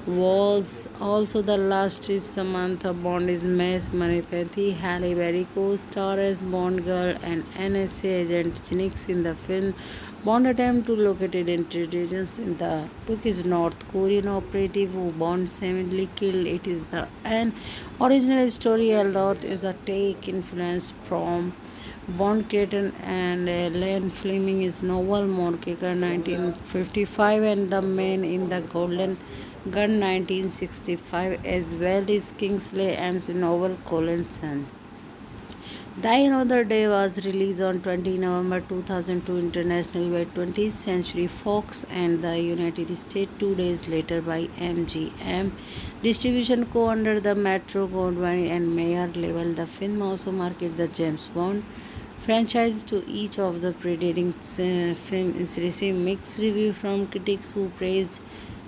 Was also the last is Samantha Bond is Mace Moneypenny. Halle Berry co-star as Bond girl and NSA agent Jinx in the film. Bond attempt to locate intelligence in the took his North Korean operative who Bond seemingly killed. It is an original story although is a take influence from Bond creator and Ian Fleming's novel Moonraker 1955 and The Man in the Golden Gun 1965, as well as Kingsley Amis' novel Collinson. Die Another Day was released on 20 November 2002 internationally by 20th Century Fox and the United States 2 days later by MGM. Distribution co-under the Metro Goldwyn and Mayer label. The film also marketed the James Bond franchise to each of the preceding films. Received mixed review from critics who praised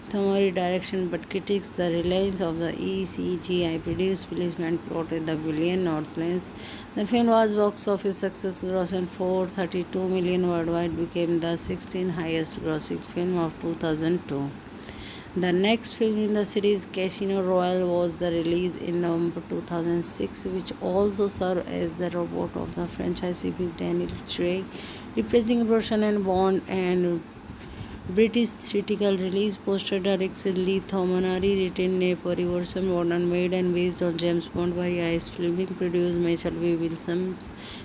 Thamori direction but critics the reliance of the ECGI produced policeman plotted the billion Northlands. The film was box office success, grossing 432 million worldwide, became the 16th highest grossing film of 2002. The next film in the series, Casino Royale, was the release in November 2006, which also served as the reboot of the franchise with Daniel Craig reprising Brosnan and Bond and British theatrical release poster directed Lee Thomanari, written a Parivarsan modern made and based on James Bond by IS Fleming, produced Michael V. Wilson,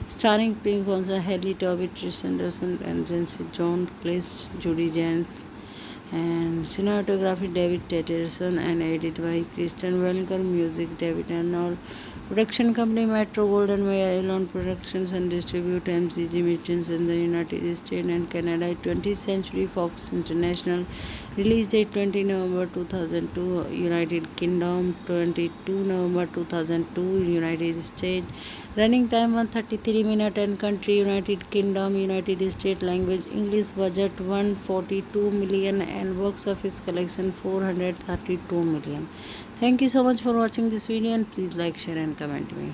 starring Pink Bonza, Haley Toby, Tristan Anderson, and Jency John Cleese, Judy Jans, and cinematography David Tetterson, and edited by Kristen Welker, music David Arnold. Production company Metro Golden Mayer Elon Productions and distribute MCG Mutants in the United States and Canada. 20th Century Fox International. Release date 20 November 2002, United Kingdom. 22 November 2002, United States. Running time 133 minutes and country United Kingdom, United States. Language English. Budget 142 million and box office collection 432 million. Thank you so much for watching this video and please like, share and comment me.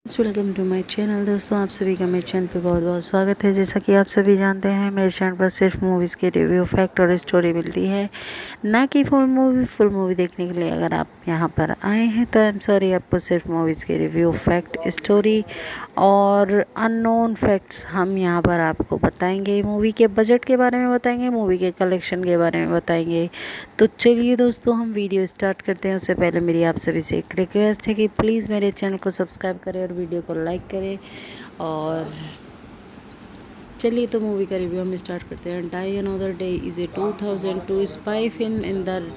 Welcome to my channel. दोस्तों, आप सभी का मेरे channel पे बहुत बहुत स्वागत है। जैसा कि आप सभी जानते हैं, मेरे चैनल पर सिर्फ मूवीज़ के रिव्यू, फैक्ट और स्टोरी मिलती है, ना कि फुल मूवी देखने के लिए। अगर आप यहाँ पर आए हैं तो आई एम सॉरी, आपको सिर्फ मूवीज़ के रिव्यू, फैक्ट, स्टोरी और अननोन फैक्ट्स हम यहाँ पर आपको बताएंगे। मूवी के बजट के बारे में बताएंगे, मूवी के कलेक्शन के बारे में बताएंगे। तो चलिए दोस्तों, हम वीडियो स्टार्ट करते हैं। उससे पहले मेरी आप सभी से एक रिक्वेस्ट है कि प्लीज़ मेरे चैनल को सब्सक्राइब करें और वीडियो को लाइक करें। और चलिए तो मूवी का रिव्यू हम स्टार्ट करते हैं। Die another day is a 2002 spy film in the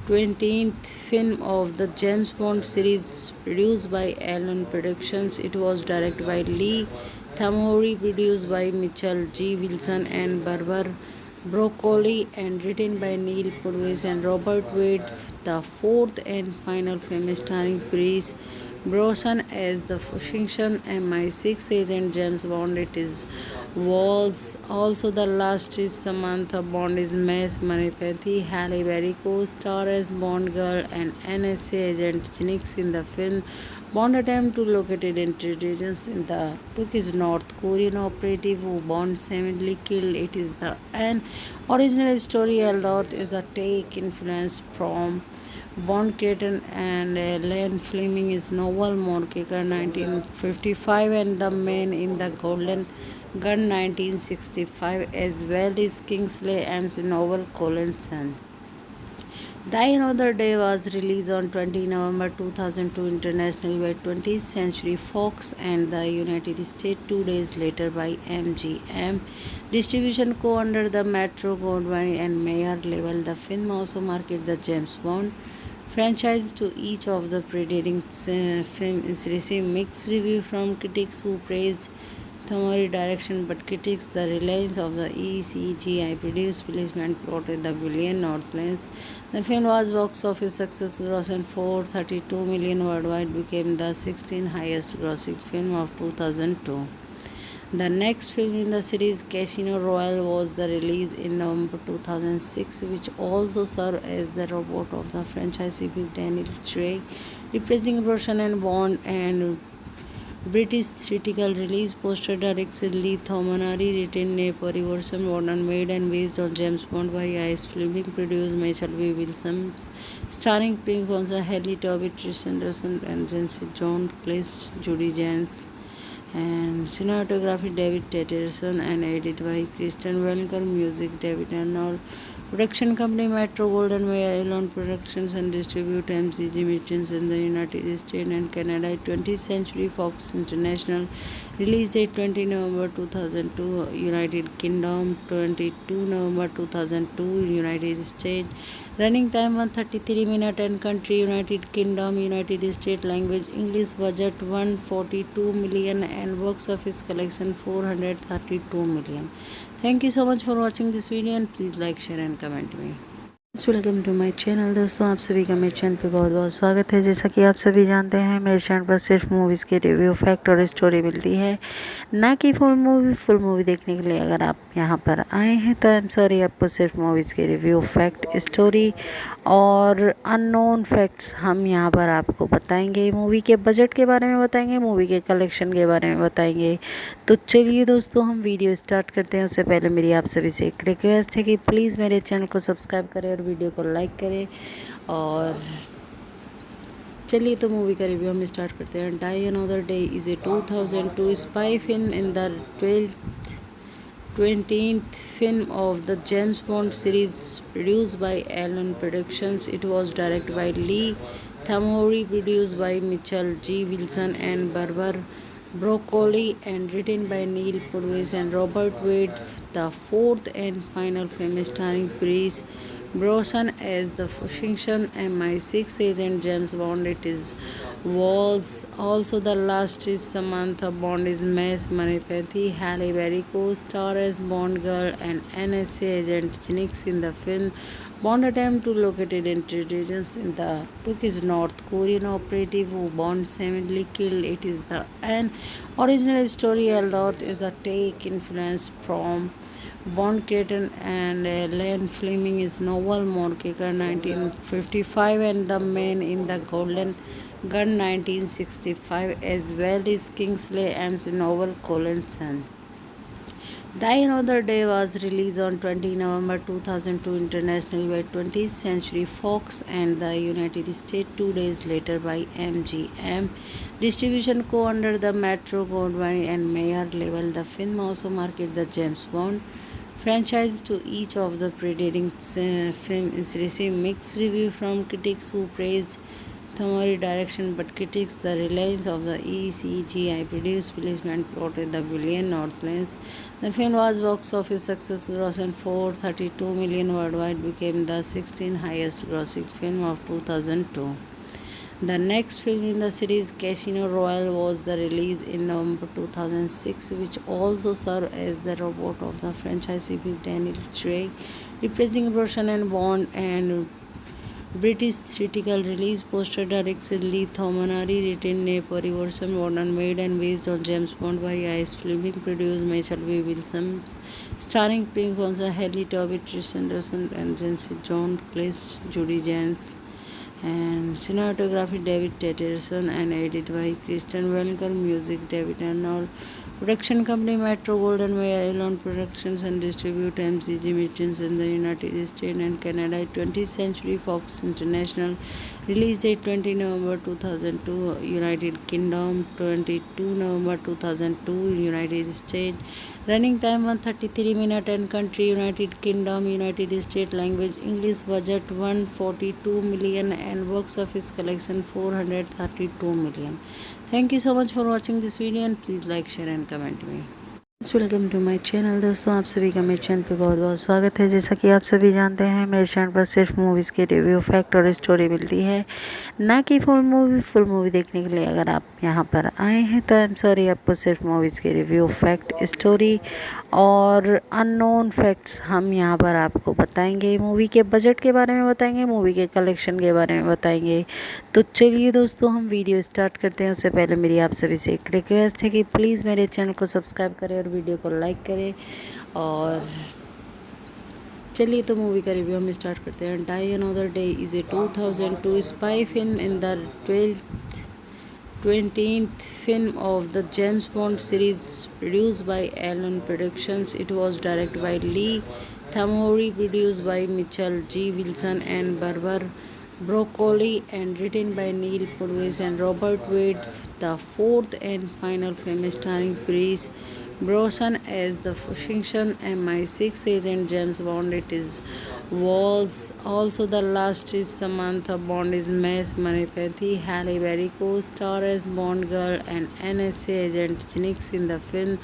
20th film of the James Bond series, produced by Allen Productions. It was directed by Lee Tamori, produced by Mitchell G. Wilson and Barbara Broccoli, and written by Neil Purvis and Robert Wade. The fourth and final film starring Pierce Brosnan as the Washington MI6 agent James Bond. Was also the last is Samantha Bond is Miss Manipathy. Halle Berry co-star as Bond girl and NSA agent Jinx in the film. Bond attempt to locate intelligence in the took is North Korean operative who Bond seemingly killed. It is the an original story lot is a take influence from Bond creator and Ian Fleming is novel Moonraker 1955 and The Man in the Golden Gun 1965, as well as Kingsley Ames' novel Collinson. Die Another Day was released on 20 November 2002 internationally by 20th Century Fox and the United States 2 days later by MGM. Distribution co under the Metro Goldwyn and Mayer label. The film also marketed the James Bond franchise to each of the preceding films. Received mixed review from critics who praised Thomori direction, but critics the reliance of the ECGI produced placement plotted the billion Northlands. The film was box office success, grossing 432 million worldwide, became the 16th highest grossing film of 2002. The next film in the series, Casino Royale, was the release in November 2006, which also served as the robot of the franchise with Daniel Craig replacing Brosnan and Bond, and British theatrical release poster directed Lee Thomanari, written a Parivarsan modern made and based on James Bond by Ice Fleming, produced Mitchell V. Wilson, starring Pink Fonsa, Haley Toby, Tristan Anderson, and Jency John Cleese, Judy Jans, and cinematography David Tetterson, and edited by Kristen Welker, music David Arnold. Production company Metro Golden Mayer Elon Productions and distribute MCG Meetings in the United States and Canada. 20th Century Fox International. Release date 20 November 2002 United Kingdom, 22 November 2002 United States. Running time 133 minutes and country United Kingdom, United States. Language English. Budget 142 million and box office collection 432 million. Thank you so much for watching this video and please like, share and comment me. Welcome to my channel. दोस्तों, आप सभी का मेरे channel पे बहुत बहुत स्वागत है। जैसा कि आप सभी जानते हैं, मेरे चैनल पर सिर्फ मूवीज़ के रिव्यू, फैक्ट और स्टोरी मिलती है, ना कि फुल मूवी देखने के लिए। अगर आप यहाँ पर आए हैं तो आई एम सॉरी, आपको सिर्फ मूवीज़ के रिव्यू, फैक्ट, स्टोरी और अननोन फैक्ट्स हम यहाँ पर आपको बताएंगे। मूवी के बजट के बारे में बताएंगे, मूवी के कलेक्शन के बारे में बताएंगे। तो चलिए दोस्तों, हम वीडियो स्टार्ट करते हैं। उससे पहले मेरी आप सभी से एक रिक्वेस्ट है कि प्लीज़ मेरे चैनल को सब्सक्राइब करें और वीडियो को लाइक करें। और चलिए तो मूवी का रिव्यू हम स्टार्ट करते हैं। Die another day is a 2002 spy film in the 20th film of the James Bond series, produced by Allen Productions. It was directed by Lee Tamori, produced by Mitchell G. Wilson and Barbara Broccoli, and written by Neil Purvis and Robert Wade. The fourth and final film starring Pierce Brosnan as the Washington MI6 agent James Bond. Was also the last is Samantha Bond is Miss Manipathy. Halle Berry co-star as Bond girl and NSA agent Jinx in the film. Bond attempt to locate intelligence in the took is North Korean operative who Bond seemingly killed. It is the an original story lot is a take influence from Bond creator and Ian Fleming is novel Moonraker 1955 and The Man in the Golden Gun 1965, as well as Kingsley Ames' novel Collinson. Die Another Day was released on 20 November 2002 internationally by 20th Century Fox and the United States 2 days later by MGM. Distribution co under the Metro Goldwyn and Mayer label. The film also marketed the James Bond franchise to each of the preceding films. Received mixed reviews from critics who praised Thomori direction, but critics the reliance of the ECGI produced policeman plotted the billion Northlands. The film was box office success, grossing 432 million worldwide, became the 16th highest grossing film of 2002. The next film in the series, Casino Royale, was the release in November 2006, which also served as the reboot of the franchise with Daniel Craig reprising Brosnan and Bond and British theatrical release poster directed Lee Thomanari, written a version modern made and based on James Bond by Ice Fleming, produced Michael V. Wilson, starring Pink Sponsor, Haley Tobin, Tristan Dawson, and Jency John Cleese, Judy Jans, and cinematography David Tetterson, and edited by Kristen Welker, music David Arnold. Production company Metro Golden Mayer Elon Productions and distribute MCG Machines in the United States and Canada. 20th Century Fox International. Release date 20 November 2002 United Kingdom, 22 November 2002 United States. Running time 133 minutes and country United Kingdom, United States. Language English. Budget 142 million and box office collection 432 million. Thank you so much for watching this video and please like, share and comment me. Welcome to my channel. दोस्तों आप सभी का मेरे channel पे बहुत बहुत स्वागत है। जैसा कि आप सभी जानते हैं मेरे चैनल पर सिर्फ मूवीज़ के रिव्यू, फैक्ट और स्टोरी मिलती है, ना कि फुल मूवी देखने के लिए अगर आप यहाँ पर आए हैं तो आई एम सॉरी, आपको सिर्फ मूवीज़ के रिव्यू, फैक्ट, स्टोरी और अननोन फैक्ट्स हम यहाँ पर आपको बताएंगे। मूवी के बजट के बारे में बताएंगे, मूवी के कलेक्शन के बारे में बताएंगे। तो चलिए दोस्तों हम वीडियो स्टार्ट करते हैं। उससे पहले मेरी आप सभी से एक रिक्वेस्ट है कि प्लीज़ मेरे चैनल को सब्सक्राइब करें और वीडियो को लाइक करें। और चलिए तो मूवी का रिव्यू हम स्टार्ट करते हैं। Die another day is a 2002 spy film in the 20th film of the James Bond series, produced by Allen Productions. It was directed by Lee Thomanari, produced by Mitchell G. Wilson and Barbara Broccoli, and written by Neil Purvis and Robert Wade. The fourth and final film starring Pierce Brosnan as the Washington MI6 agent James Bond. Was also the last is Samantha Bond is Mace Manipathy. Halle Berry co-star as Bond girl and NSA agent Jinx in the film.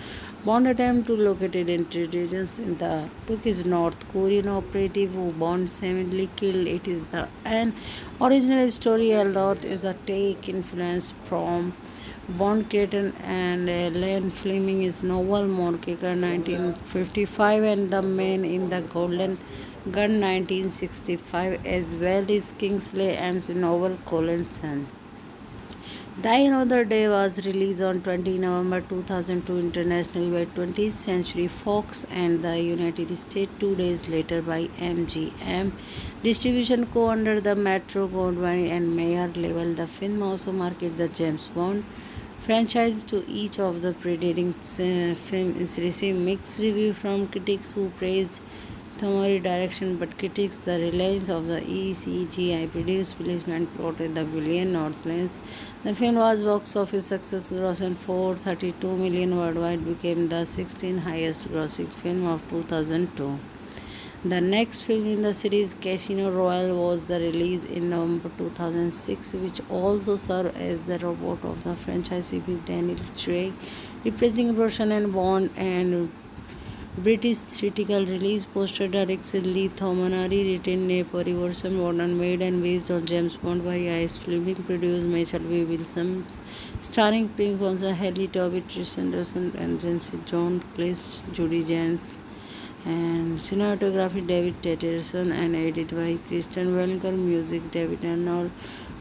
Bond attempt to locate intelligence in the took his North Korean operative who Bond seemingly killed. It is the an original story. A lot is a take influence from Bond creator and Ian Fleming's novel Moonraker 1955 and The Man in the Golden Gun 1965, as well as Kingsley Ames' novel Collinson. Die Another Day was released on 20 November 2002 internationally by 20th Century Fox and the United States 2 days later by MGM. Distribution co under the Metro Goldwyn and Mayer label. The film also marketed the James Bond franchise to each of the preceding films. Received mixed reviews from critics who praised Thomori direction, but critics the reliance of the ECGI produced policeman plotted the billion Northlands. The film was box office success, grossing 432 million worldwide, became the 16th highest grossing film of 2002. The next film in the series, Casino Royale, was the release in November 2006, which also served as the reboot of the franchise with Daniel Craig reprising Brosnan and Bond and British theatrical release poster directed Lee Thomanari, written a version modern made and based on James Bond by Ice Fleming, produced Michael V. Wilson, starring Pink Sponsor, Haley Tobin, Tristan Dawson, and Jency John Cleese, Judy Jans, and cinematography David Tetterson, and edited by Kristen Welker, music David Arnold.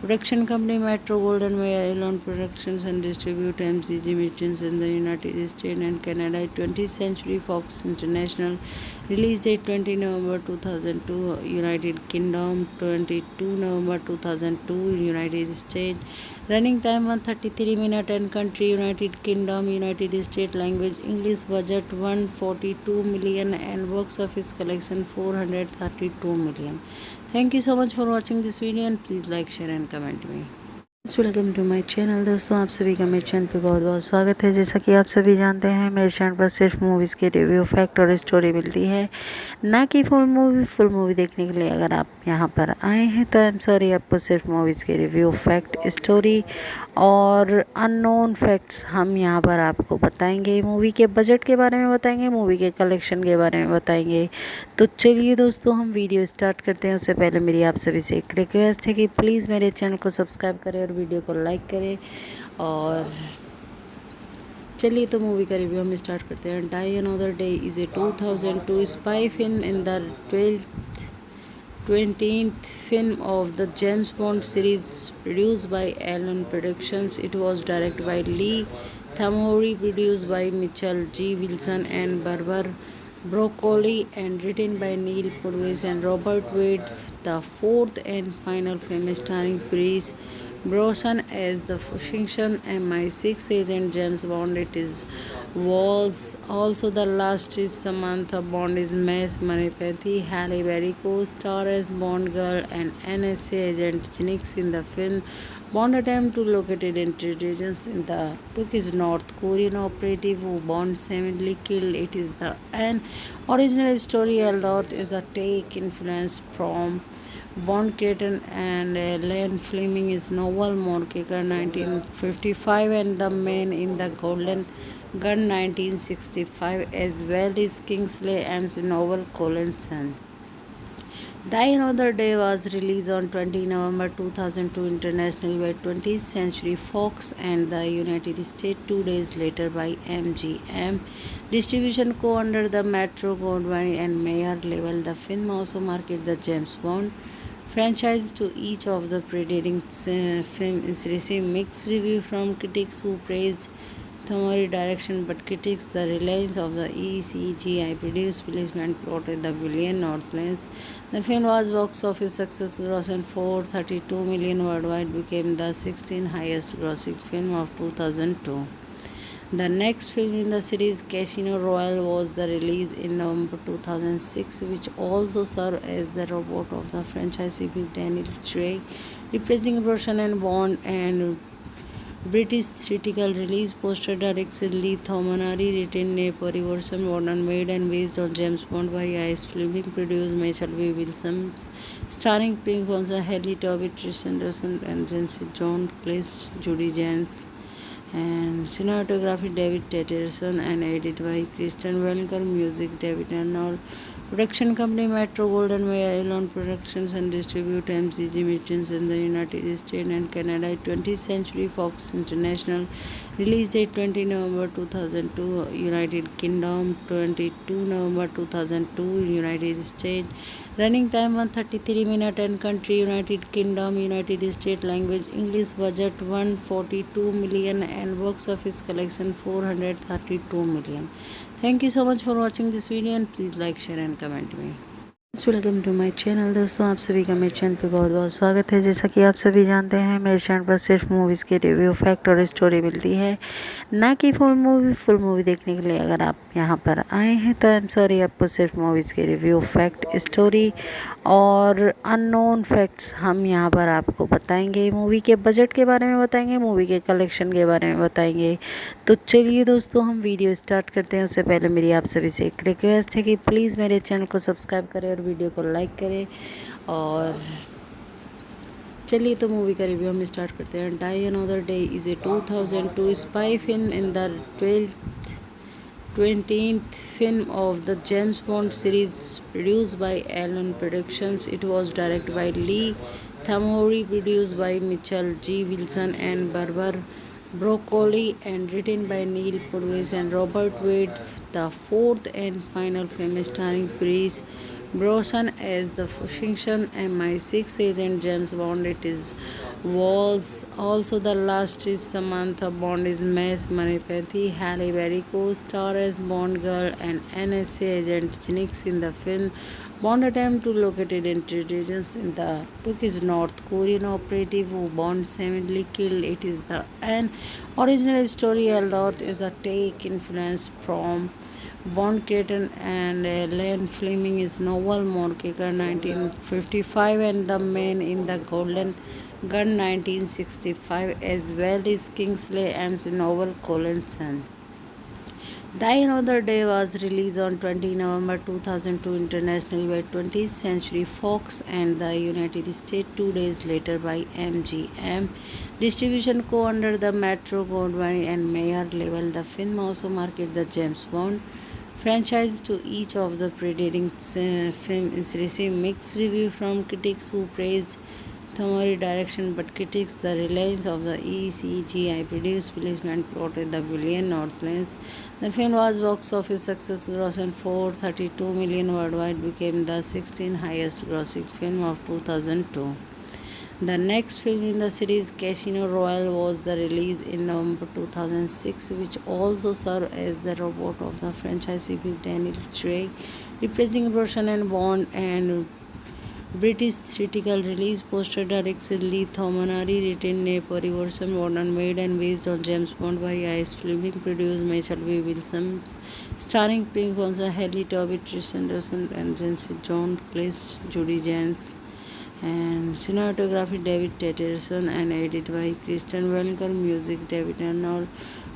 Production company Metro Golden Mayer Elon Productions and distribute MCG Machines in the United States and Canada. 20th Century Fox International. Release date 20 November 2002. United Kingdom 22 November 2002. United States. Running time 133 minutes and country United Kingdom, United States. Language English. Budget 142 million and box office collection 432 million. Thank you so much for watching this video and please like, share and comment me. Welcome to my channel. दोस्तों आप सभी का मेरे channel पे बहुत बहुत स्वागत है। जैसा कि आप सभी जानते हैं मेरे चैनल पर सिर्फ मूवीज़ के रिव्यू, फैक्ट और स्टोरी मिलती है, ना कि फुल मूवी देखने के लिए अगर आप यहाँ पर आए हैं तो आई एम सॉरी, आपको सिर्फ मूवीज़ के रिव्यू, फैक्ट, स्टोरी और अननोन फैक्ट्स हम यहाँ पर आपको बताएंगे। मूवी के बजट के बारे में बताएंगे, मूवी के कलेक्शन के बारे में बताएंगे। तो चलिए दोस्तों हम वीडियो स्टार्ट करते हैं। उससे पहले मेरी आप सभी से एक रिक्वेस्ट है कि प्लीज़ मेरे चैनल को सब्सक्राइब करें और वीडियो को लाइक करें। और चलिए तो मूवी का रिव्यू हम स्टार्ट करते हैं। Die another day is a 2002 spy film in the 20th film of the James Bond series produced by Allen Productions. It was directed by Lee Tamori, produced by Mitchell G. Wilson and Barbara Broccoli, and written by Neil Purvis and Robert Wade. The fourth and final film starring Pierce Brosnan as the Washington MI6 agent James Bond. Was also the last is Samantha Bond is Miss Manipathy. Halle Berry co-star as Bond girl and NSA agent Jinx in the film. Bond attempt to locate intelligence in the took is North Korean operative who Bond seemingly killed. It is the an original story although is a take influence from Bond creator and Ian Fleming's novel Moonraker 1955 and The Man in the Golden Gun 1965, as well as Kingsley Amis' novel Collinson. Die Another Day was released on 20 November 2002 internationally by 20th Century Fox and the United States 2 days later by MGM. Distribution co-under the Metro Goldwyn and Mayer label. The film also marketed the James Bond franchise to each of the preceding films. Received mixed review from critics who praised Tamori direction, but critics the reliance of the ECGI produced placement plotted the billion Northlands. The film was box office success, grossing 432 million worldwide, became the 16th highest grossing film of 2002. The next film in the series, Casino Royale, was the release in November 2006, which also served as the reboot of the franchise with Daniel Craig replacing Brosnan and Bond, and British theatrical release poster directed Lee Thomanari, written a Parivarsan Warden made and based on James Bond by I.S. Fleming, produced Mitchell V. Wilson, starring Pink Bonza, Haley Toby, Tristan Anderson, and Jency John Cleese, Judy Jans, and cinematography David Tetterson, and edited by Kristen Welker, music David Arnold. Production company Metro Golden Mayer Elon Productions and distribute MCG Machines in the United States and Canada. 20th Century Fox International. Release date 20 November 2002. United Kingdom 22 November 2002. United States. Running time 133 minutes and country United Kingdom, United States. Language English. Budget 142 million and box office collection 432 million. Thank you so much for watching this video and please like, share and comment me. Welcome to my channel. दोस्तों आप सभी का मेरे channel पे बहुत बहुत स्वागत है। जैसा कि आप सभी जानते हैं मेरे चैनल पर सिर्फ मूवीज़ के रिव्यू, फैक्ट और स्टोरी मिलती है, ना कि फुल मूवी देखने के लिए अगर आप यहाँ पर आए हैं तो आई एम सॉरी, आपको सिर्फ मूवीज़ के रिव्यू, फैक्ट, स्टोरी और अननोन फैक्ट्स हम यहाँ पर आपको बताएंगे। मूवी के बजट के बारे में बताएंगे, मूवी के कलेक्शन के बारे में बताएंगे। तो चलिए दोस्तों हम वीडियो स्टार्ट करते हैं। उससे पहले मेरी आप सभी से एक रिक्वेस्ट है कि प्लीज़ मेरे चैनल को सब्सक्राइब करें और वीडियो को लाइक करें। और चलिए तो मूवी का रिव्यू हम स्टार्ट करते हैं। Die another day is a 2002 spy film in the 20th film of the James Bond series produced by Allen Productions. It was directed by Lee Tamori, produced by Mitchell G. Wilson and Barbara Broccoli, and written by Neil Purvis and Robert Wade. The fourth and final film starring Pierce Brosnan as the Washington MI6 agent James Bond. Was also the last is Samantha Bond is Miss Manipathy. Halle Berry co-star as Bond girl and NSA agent Jinx in the film. Bond attempt to locate intelligence in the took is North Korean operative who Bond seemingly killed. It is the an original story. A lot is a take influence from Bond Keaton and Len Fleming is novel Morkicker 1955 and The Man in the Golden Gun 1965 as well as Kingsley Amis novel Collinson. Die Another Day was released on 20 November 2002 internationally by 20th Century Fox and the United States 2 days later by MGM. Distribution co under the Metro Goldwyn and Mayer label. The film also marketed the James Bond franchise to each of the preceding films received mixed review from critics who praised Thomori direction but critics the reliance of the ECGI produced placement plotted the billion Northlands. The film was box office success grossing 432 million worldwide, became the 16th highest grossing film of 2002. The next film in the series, Casino Royale, was the release in November 2006, which also served as the reboot of the franchise with Daniel Craig replacing Brosnan and Bond and British theatrical release poster directed Lee Thomanari, written a Parivarsan modern made and based on James Bond by I.S. Fleming, produced Michael V. Wilson, starring Pink Bonza, Haley Tobit, Tristan Anderson, and Jency John Cleese, Judy Jans, and cinematography David Tetterson, and edited by Kristen Welker, music David Arnold.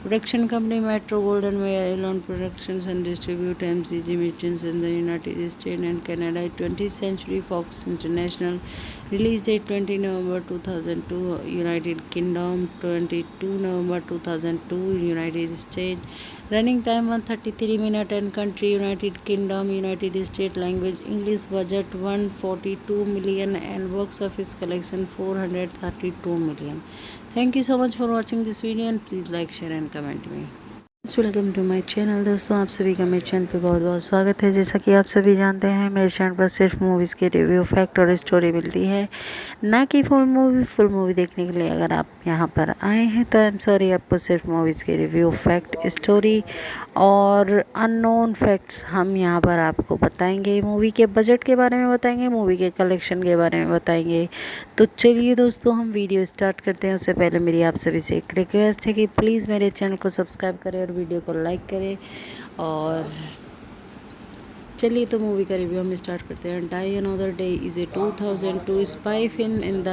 Production company Metro Golden Mayer Elon Productions and distribute MCG Machines in the United States and Canada. 20th Century Fox International. Release date 20 November 2002 United Kingdom, 22 November 2002 United States. Running time 133 minutes and country United Kingdom, United States. Language English. Budget 142 million and box office collection 432 million. Thank you so much for watching this video and please like, share and comment me. Welcome to my channel. दोस्तों, आप सभी का मेरे channel पे बहुत बहुत स्वागत है। जैसा कि आप सभी जानते हैं, मेरे चैनल पर सिर्फ मूवीज़ के रिव्यू, फैक्ट और स्टोरी मिलती है, ना कि फुल मूवी देखने के लिए अगर आप यहाँ पर आए हैं तो आई एम सॉरी, आपको सिर्फ मूवीज़ के रिव्यू, फैक्ट, स्टोरी और अननोन फैक्ट्स हम यहाँ पर आपको बताएंगे। मूवी के बजट के बारे में बताएंगे, मूवी के कलेक्शन के बारे में बताएंगे। तो चलिए दोस्तों, हम वीडियो स्टार्ट करते हैं। उससे पहले मेरी आप सभी से एक रिक्वेस्ट है कि प्लीज़ मेरे चैनल को सब्सक्राइब करें और वीडियो को लाइक करें। और चलिए तो मूवी का रिव्यू हम स्टार्ट करते हैं। Die another day is a 2002 spy film in the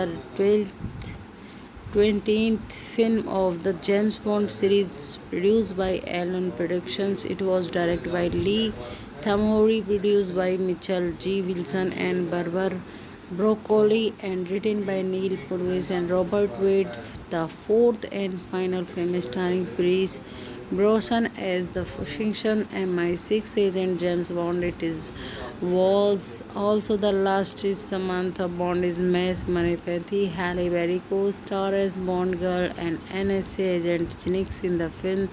20th film of the James Bond series, produced by Allen Productions. It was directed by Lee Tamori, produced by Mitchell G. Wilson and Barbara Broccoli, and written by Neil Purvis and Robert Wade. The fourth and final film starring Pierce Brosnan as the Washington MI6 agent James Bond. Was also the last is Samantha Bond is Miss Manipathy. Halle Berry co-star as Bond girl and NSA agent Jinx in the film.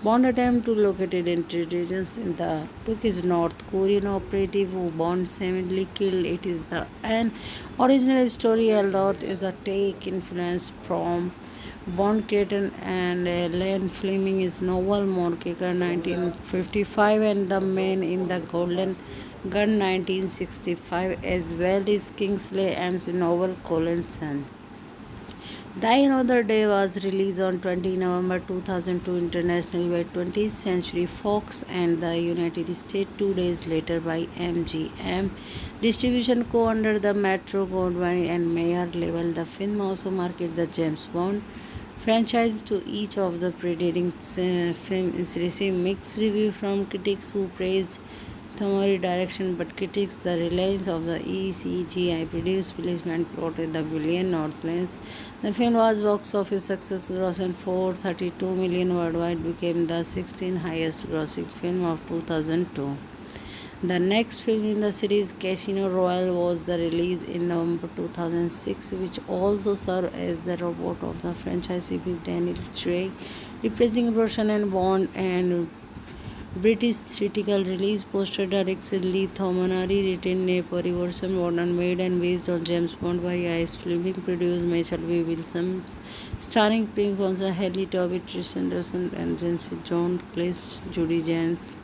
Bond attempt to locate intelligence in the took is North Korean operative who Bond seemingly killed. It is the an original story. A lot is a take influence from Bond Keaton and Len Fleming is novel Morkicker 1955 and The Man in the Golden Gun 1965 as well as Kingsley Amis novel Collinson. Die Another Day was released on 20 November 2002 internationally by 20th Century Fox and the United States 2 days later by MGM. Distribution co under the Metro Goldwyn and Mayer label. The film also marketed the James Bond franchise to each of the preceding films received mixed review from critics who praised Thomori direction but critics the reliance of the ECGI produced placement plotted the billion Northlands. The film was box office success grossing 432 million worldwide, became the 16th highest grossing film of 2002. The next film in the series, Casino Royale, was the release in November 2006, which also served as the reboot of the franchise with Daniel Craig replacing Brosnan and Bond and British theatrical release poster directed Lee Thomanari, written a Parivarsam modern made and based on James Bond by Ice Fleming, produced Michael V. Wilson, starring Pink Fonsa, Haley Toby, Tristan Dawson, and Jency John Cleese, Judy Jans,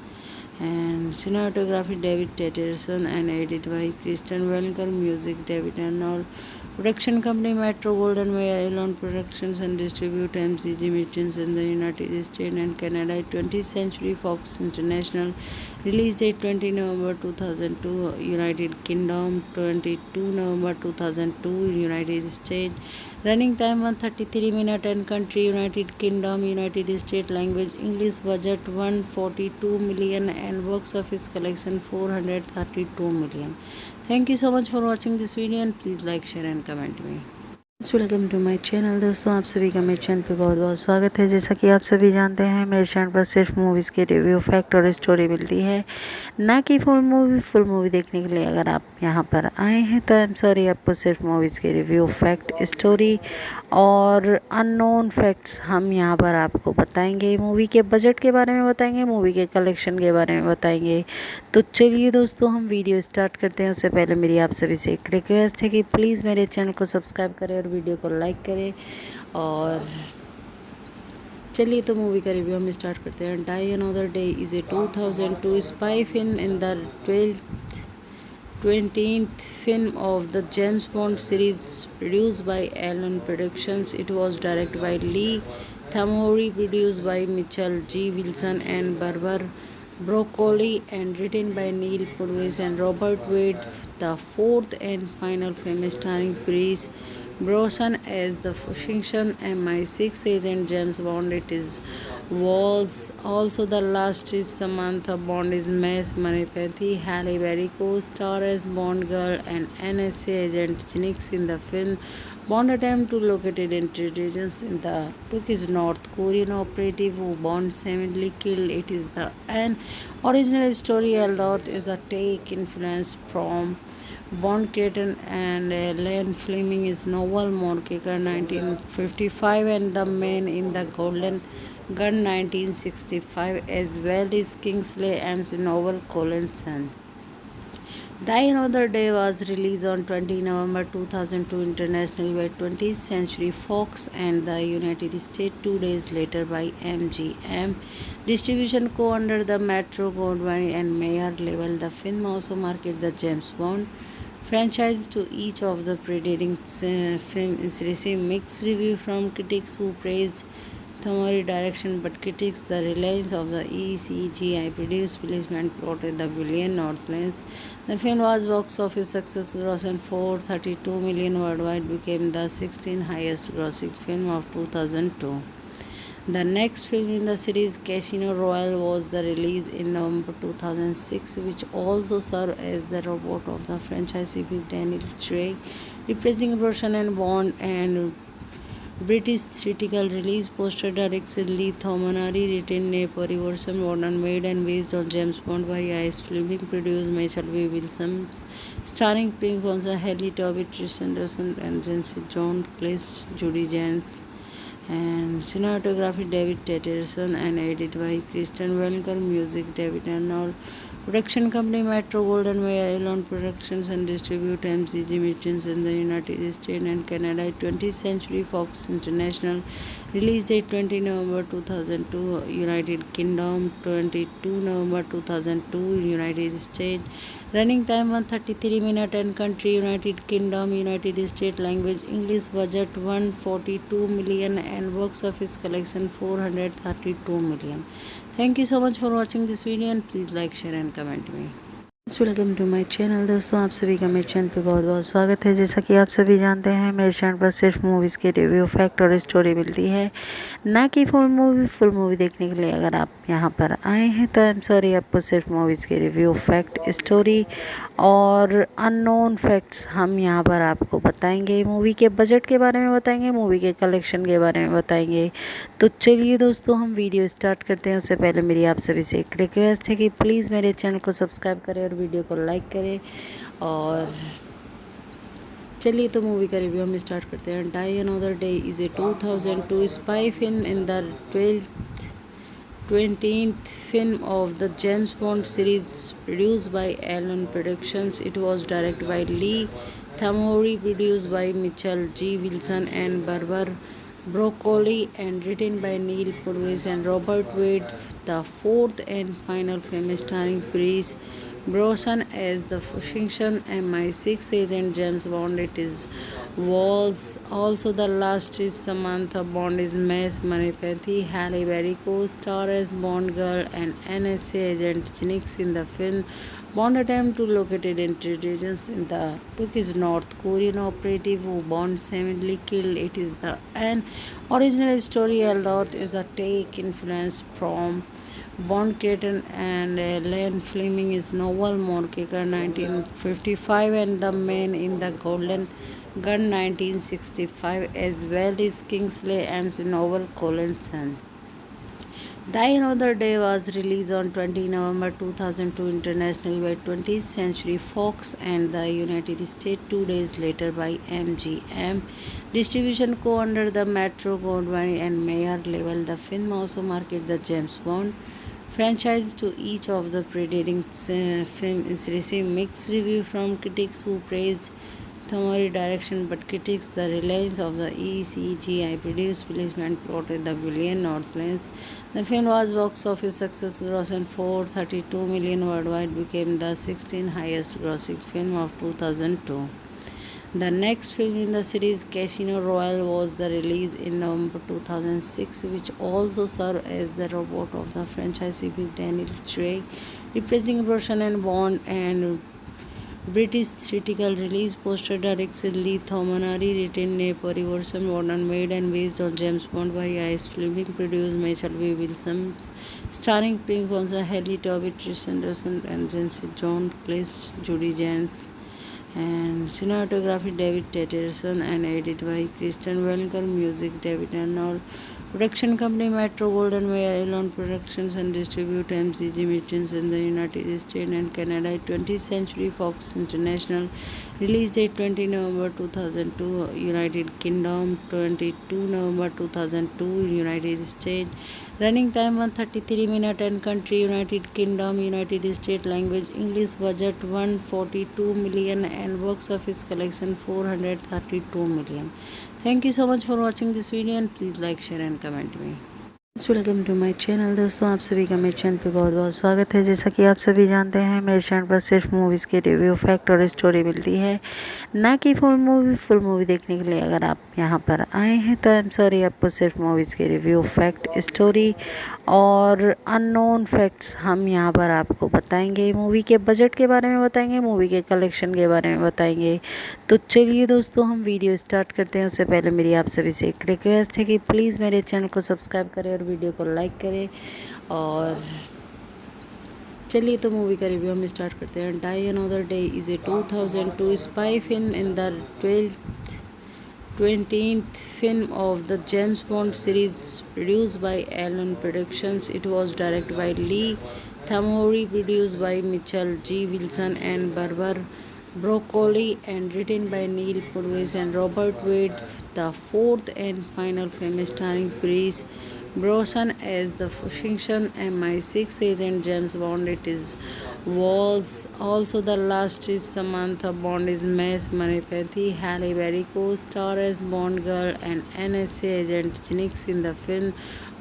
and cinematography David Tetterson, and edited by Kristen Welker, music David Arnold. Production company Metro Golden Mayer Elon Productions and distribute MCG Mutants in the United States and Canada. 20th Century Fox International. Release date 20 November 2002, United Kingdom, 22 November 2002, United States. Running time 133 minutes and country United Kingdom, United States. Language English. Budget 142 million and box office collection 432 million. Thank you so much for watching this video and please like, share and comment me. Welcome to my channel. दोस्तों आप सभी का मेरे channel पे बहुत बहुत स्वागत है। जैसा कि आप सभी जानते हैं मेरे चैनल पर सिर्फ मूवीज़ के रिव्यू, फैक्ट और स्टोरी मिलती है, ना कि फुल मूवी देखने के लिए अगर आप यहाँ पर आए हैं तो आई एम सॉरी, आपको सिर्फ मूवीज़ के रिव्यू, फैक्ट, स्टोरी और अननोन फैक्ट्स हम यहाँ पर आपको बताएंगे। मूवी के बजट के बारे में बताएंगे, मूवी के कलेक्शन के बारे में बताएंगे। तो चलिए दोस्तों हम वीडियो स्टार्ट करते हैं। उससे पहले मेरी आप सभी से एक रिक्वेस्ट है कि प्लीज़ मेरे चैनल को सब्सक्राइब करें और वीडियो को लाइक करें। और चलिए तो मूवी का रिव्यू हम स्टार्ट करते हैं। Die another day is a 2002 spy film in the 20th film of the James Bond series, produced by Allen Productions. It was directed by Lee Tamori, produced by Mitchell G. Wilson and Barbara Broccoli, and written by Neil Purvis and Robert Wade. The fourth and final film starring Pierce Brosnan as the Washington MI6 agent James Bond. Was also the last is Samantha Bond is Miss Manipathy. Halle Berry co-star as Bond girl and NSA agent Chinix in the film. Bond attempt to locate intelligence in the took his North Korean operative who Bond seemingly killed. It is the an original story although is a take influence from Bond creator and Ian Fleming's novel Moonraker 1955 and The Man in the Golden Gun 1965, as well as Kingsley Amis' novel Collinson. Die Another Day was released on 20 November 2002 internationally by 20th Century Fox and the United States 2 days later by MGM. Distribution co under the Metro Goldwyn and Mayer label. The film also marketed the James Bond franchise to each of the preceding films. Received mixed review from critics who praised Thomori direction, but critics the reliance of the ECGI produced policeman plotted the billion Northlands. The film was box office success, grossing 432 million worldwide, became the 16th highest grossing film of 2002. The next film in the series, Casino Royale, was the release in November 2006, which also served as the robot of the franchise with Daniel Craig replacing Brosnan and Bond. And British theatrical release poster directed Lee Thomanari, written a Parivarsam modern made and based on James Bond by Ice Fleming, produced Michael V. Wilson, starring Pink Fonsa, Haley Toby, Tristan Dawson, and Jency John Cleese, Judy Jans, and cinematography David Tetterson, and edited by Kristen Welker, music David Arnold. Production company Metro Golden Mayer Elon Productions and distribute MCG Mutants in the United States and Canada. 20th Century Fox International. Release date 20 November 2002, United Kingdom, 22 November 2002, United States. Running time 133 minutes and country United Kingdom, United States. Language English. Budget 142 million and box office collection 432 million. Thank you so much for watching this video and please like, share and comment me. Welcome to my channel. दोस्तों आप सभी का मेरे channel पे बहुत बहुत स्वागत है। जैसा कि आप सभी जानते हैं मेरे चैनल पर सिर्फ मूवीज़ के रिव्यू, फैक्ट और स्टोरी मिलती है, ना कि फुल मूवी देखने के लिए अगर आप यहाँ पर आए हैं तो आई एम सॉरी, आपको सिर्फ मूवीज़ के रिव्यू, फैक्ट, स्टोरी और अननोन फैक्ट्स हम यहाँ पर आपको बताएंगे। मूवी के बजट के बारे में बताएंगे, मूवी के कलेक्शन के बारे में बताएंगे। तो चलिए दोस्तों हम वीडियो स्टार्ट करते हैं। उससे पहले मेरी आप सभी से एक रिक्वेस्ट है कि प्लीज़ मेरे चैनल को सब्सक्राइब करें और वीडियो को लाइक करें। और चलिए तो मूवी का रिव्यू हम स्टार्ट करते हैं। Die another day is a 2002 spy film in the 20th film of the James Bond series produced by Allen Productions. It was directed by Lee Tamori, produced by Mitchell G. Wilson and Barbara Broccoli, and written by Neil Purvis and Robert Wade. The fourth and final film starring Pierce Brosnan as the Washington MI6 agent James Bond. Was also the last is Samantha Bond is Miss Manipathy. Halle Berry co-star as Bond girl and NSA agent Jinx in the film. Bond attempt to locate intelligence in the took is North Korean operative who Bond seemingly killed. It is the an original story lot is a take influence from Bond creator and Ian Fleming's novel Moonraker 1955 and The Man in the Golden Gun 1965, as well as Kingsley Amis' novel Collinson. Die Another Day was released on 20 November 2002 internationally by 20th Century Fox and the United States 2 days later by MGM. Distribution co under the Metro Goldwyn and Mayer label. The film also marketed the James Bond franchise to each of the preceding films. Received mixed review from critics who praised Thomori direction, but critics the reliance of the ECGI produced policeman plotted the villain Northlands. The film was box office success, grossing 432 million worldwide, became the 16th highest grossing film of 2002. The next film in the series, Casino Royale, was the release in November 2006, which also served as the reboot of the franchise with Daniel Craig replacing Brosnan and Bond, and British theatrical release poster directed Lee Thomanari, written Nepori version modern made and based on James Bond by Ice Fleming, produced Michael V. Wilson, starring Pink Bonza, Haley Toby, Tristan Anderson, and Jency John Cleese, Judy Jans, and cinematography David Tetterson, and edited by Kristen Welker, music David Arnold. Production company Metro Golden Mayer Elon Productions and distribute MCG Mittens in the United States and Canada. 20th Century Fox International. Release date 20 November 2002 United Kingdom, 22 November 2002 United States. Running time 133 minutes and country United Kingdom, United States. Language English. Budget 142 million and box office collection 432 million. Thank you so much for watching this video and please like, share and comment me. Welcome to my channel. दोस्तों आप सभी का मेरे channel पे बहुत बहुत स्वागत है। जैसा कि आप सभी जानते हैं मेरे चैनल पर सिर्फ मूवीज़ के रिव्यू, फैक्ट और स्टोरी मिलती है, ना कि फुल मूवी देखने के लिए अगर आप यहाँ पर आए हैं तो आई एम सॉरी, आपको सिर्फ मूवीज़ के रिव्यू, फैक्ट, स्टोरी और अननोन फैक्ट्स हम यहाँ पर आपको बताएंगे। मूवी के बजट के बारे में बताएंगे, मूवी के कलेक्शन के बारे में बताएंगे। तो चलिए दोस्तों हम वीडियो स्टार्ट करते हैं। उससे पहले मेरी आप सभी से एक रिक्वेस्ट है कि प्लीज़ मेरे चैनल को सब्सक्राइब करें और वीडियो को लाइक करें। और चलिए तो मूवी का रिव्यू हम स्टार्ट करते हैं। Die another day is a 2002 spy film in the 20th film of the James Bond series produced by Allen Productions. It was directed by Lee Tamori, produced by Mitchell G. Wilson and Barbara Broccoli, and written by Neil Purvis and Robert Wade. The fourth and final film starring Pierce Brosnan as the Washington MI6 agent James Bond. Was also the last is Samantha Bond is Miss Manipathy. Halle Berry co-star as Bond girl and NSA agent Jinx in the film.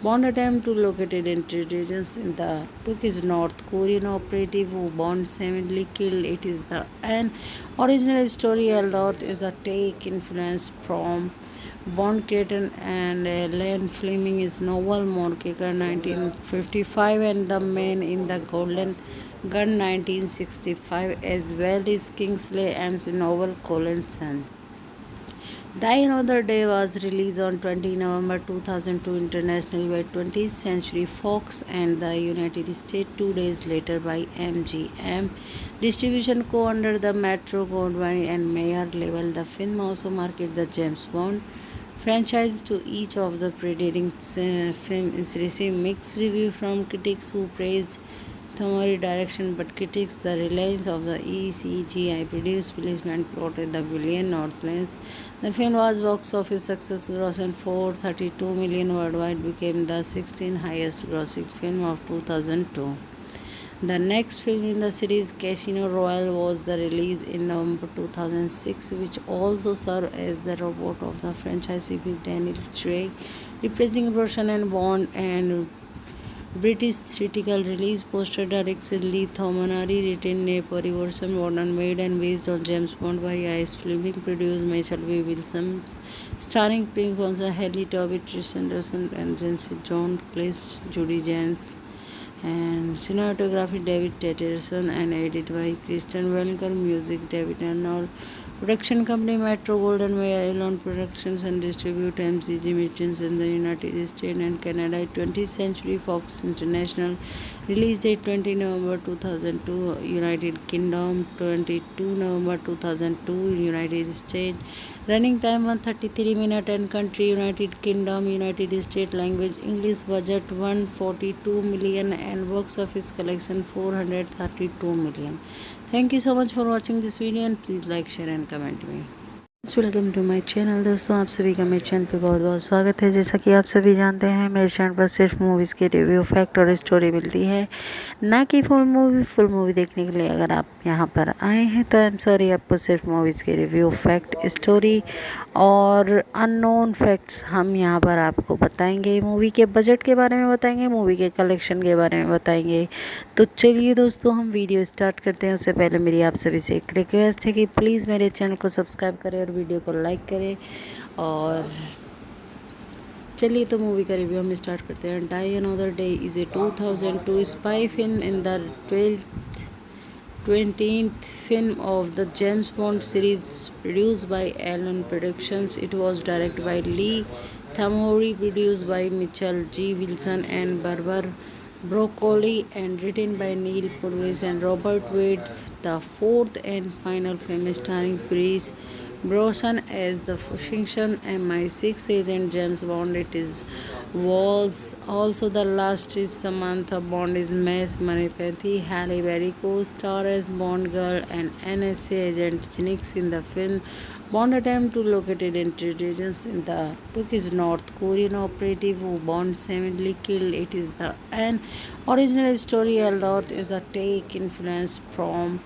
Bond attempt to locate intelligence in the took is North Korean operative who Bond seemingly killed. It is the an original story lot is a take influence from Bond creator and Ian Fleming's novel Moonraker 1955 and The Man in the Golden Gun 1965, as well as Kingsley Amis' novel Collinson. Die Another Day was released on 20 November 2002 internationally by 20th Century Fox and the United States 2 days later by MGM. Distribution co-under the Metro Goldwyn and Mayer label. The film also marketed the James Bond franchise to each of the preceding films. Received mixed review from critics who praised Thomori direction but critics the reliance of the ECGI produced policeman plotted the villain Northlands. The film was box office success, grossing 432 million worldwide, became the 16th highest grossing film of 2002. The next film in the series, Casino Royale, was the release in November 2006, which also served as the reboot of the franchise with Daniel Craig reprising Brosnan and Bond and British theatrical release poster directed Lee Thomanari, written a Parivarsan Warner made and based on James Bond by Ice Fleming, produced Michael V. Wilson, starring Pink Bonza, Haley Tobit, Tristan Anderson, and Jency John Cleese, Judy Jans, and cinematography David Tetterson, and edited by Kristen Welker, music David Arnold. Production company Metro Golden Mayer Elon Productions and distribute MCG Mutants in the United States and Canada. 20th Century Fox International. Release date 20 November 2002, United Kingdom. 22 November 2002, United States. Running time 133 minutes and country United Kingdom, United States. Language English. Budget 142 million and box office collection 432 million. Thank you so much for watching this video and please like, share and comment me. Welcome to my channel. दोस्तों आप सभी का मेरे channel पे बहुत बहुत स्वागत है। जैसा कि आप सभी जानते हैं मेरे चैनल पर सिर्फ मूवीज़ के रिव्यू, फैक्ट और स्टोरी मिलती है, ना कि फुल मूवी देखने के लिए अगर आप यहाँ पर आए हैं तो आई एम सॉरी, आपको सिर्फ मूवीज़ के रिव्यू, फैक्ट, स्टोरी और अननोन फैक्ट्स हम यहाँ पर आपको बताएंगे। मूवी के बजट के बारे में बताएंगे, मूवी के कलेक्शन के बारे में बताएंगे। तो चलिए दोस्तों हम वीडियो स्टार्ट करते हैं। उससे पहले मेरी आप सभी से एक रिक्वेस्ट है कि प्लीज़ मेरे चैनल को सब्सक्राइब करें और वीडियो को लाइक करें। और चलिए तो मूवी का रिव्यू हम स्टार्ट करते हैं। Die another day is a 2002 spy film in the 20th film of the James Bond series, produced by Allen Productions. It was directed by Lee Tamori, produced by Mitchell G. Wilson and Barbara Broccoli, and written by Neil Purvis and Robert Wade. The fourth and final film starring Pierce Brosnan as the Washington MI6 agent James Bond. Was also the last is Samantha Bond is Miss Manipathy. Halle Berry co-star as Bond girl and NSA agent Jinx in the film. Bond attempt to locate intelligence in the took his North Korean operative who Bond seemingly killed. It is the an original story. A lot is the take influence from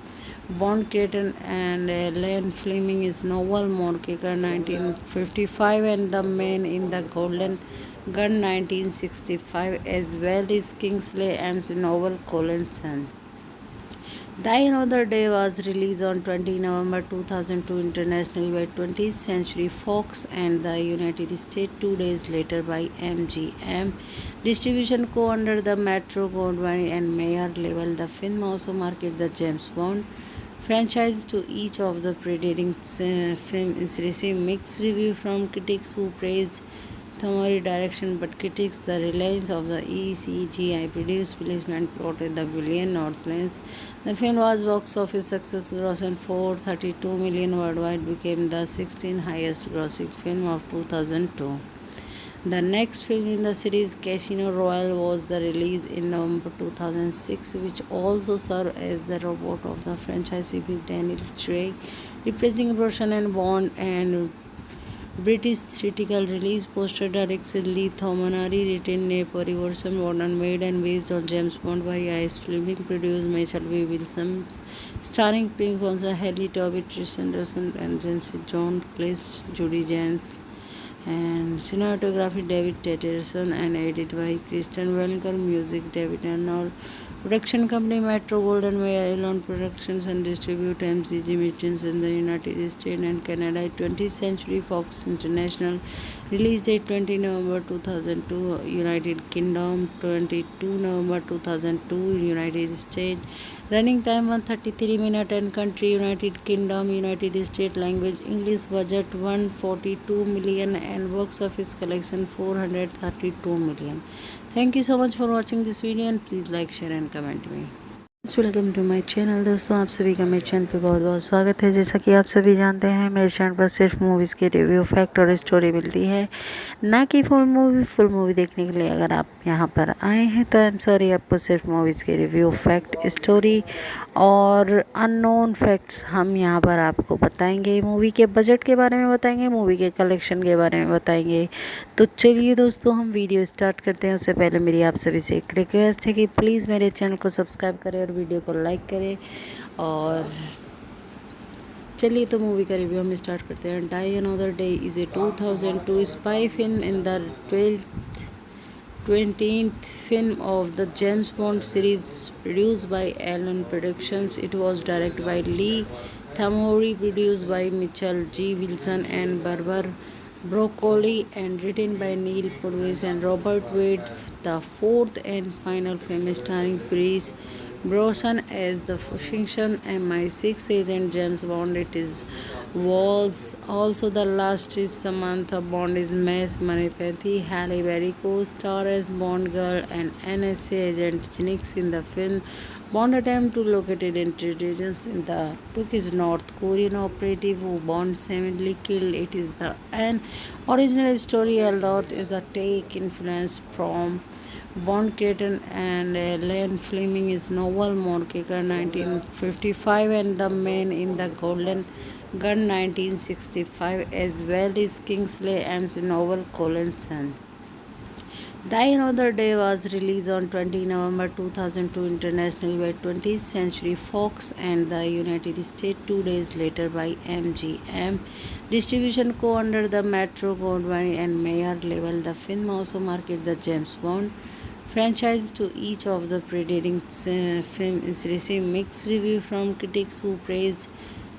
Bond creator and Ian Fleming's novel Moonraker 1955 and The Man in the Golden Gun 1965, as well as Kingsley Amis' novel Collinson. Die Another Day was released on 20 November 2002 internationally by 20th Century Fox and the United States 2 days later by MGM. Distribution co-under the Metro Goldwyn and Mayer label. The film also marketed the James Bond franchise to each of the preceding films. Received mixed review from critics who praised Thomori direction but critics the reliance of the ECGI produced policeman plotted the villain Northlands. The film was box office success, grossing 432 million worldwide, became the 16th highest grossing film of 2002. The next film in the series, Casino Royale, was the release in November 2006, which also served as the reboot of the franchise with Daniel Craig reprising Brosnan and Bond and British theatrical release poster directed Lee Thomanari, written a Parivarsan Warner made and based on James Bond by Ice Fleming, produced Michael V. Wilson, starring Pink Bonza, Haley Tobit, Tristan Anderson, and Jency John Cleese, Judy Jans, and cinematography David Tetterson, and edited by Kristen Welker, music David Arnold. Production company Metro Golden Mayer Elon Productions and distribute MCG Mutants in the United States and Canada. 20th Century Fox International. Release date 20 November 2002, United Kingdom. 22 November 2002, United States. Running time 133 minutes and country United Kingdom, United States. Language English. Budget 142 million and box office collection 432 million. Thank you so much for watching this video and please like, share and comment me. Welcome to my channel. दोस्तों, आप सभी का मेरे channel पे बहुत बहुत स्वागत है। जैसा कि आप सभी जानते हैं, मेरे चैनल पर सिर्फ मूवीज़ के रिव्यू, फैक्ट और स्टोरी मिलती है, ना कि फुल मूवी देखने के लिए। अगर आप यहाँ पर आए हैं तो आई एम सॉरी, आपको सिर्फ मूवीज़ के रिव्यू, फैक्ट, स्टोरी और अननोन फैक्ट्स हम यहाँ पर आपको बताएंगे। मूवी के बजट के बारे में बताएंगे, मूवी के कलेक्शन के बारे में बताएंगे। तो चलिए दोस्तों, हम वीडियो स्टार्ट करते हैं। उससे पहले मेरी आप सभी से एक रिक्वेस्ट है कि प्लीज़ मेरे चैनल को सब्सक्राइब करें और वीडियो को लाइक करें। और चलिए तो मूवी का रिव्यू हम स्टार्ट करते हैं। Die another day is a 2002 spy film in the 20th film of the James Bond series, produced by Allen Productions. It was directed by Lee Tamori, produced by Mitchell G. Wilson and Barbara Broccoli, and written by Neil Purvis and Robert Wade. The fourth and final film starring Pierce Brosnan as the Washington MI6 agent James Bond. Was also the last is Samantha Bond is Miss Manipathy. Halle Berry co-star as Bond girl and NSA agent Jinx in the film. Bond attempt to locate intelligence in the took is North Korean operative who Bond seemingly killed. It is the an original story Eldot is a take influence from Bond creator and Ian Fleming is novel Moonraker 1955 and The Man in the Golden Gun 1965 as well as Kingsley Ames novel Collinson. Die Another Day was released on 20 November 2002 internationally by 20th Century Fox and the United States 2 days later by MGM. Distribution co under the Metro Goldwyn and Mayer label. The film also marketed the James Bond franchise to each of the preceding films. Received mixed review from critics who praised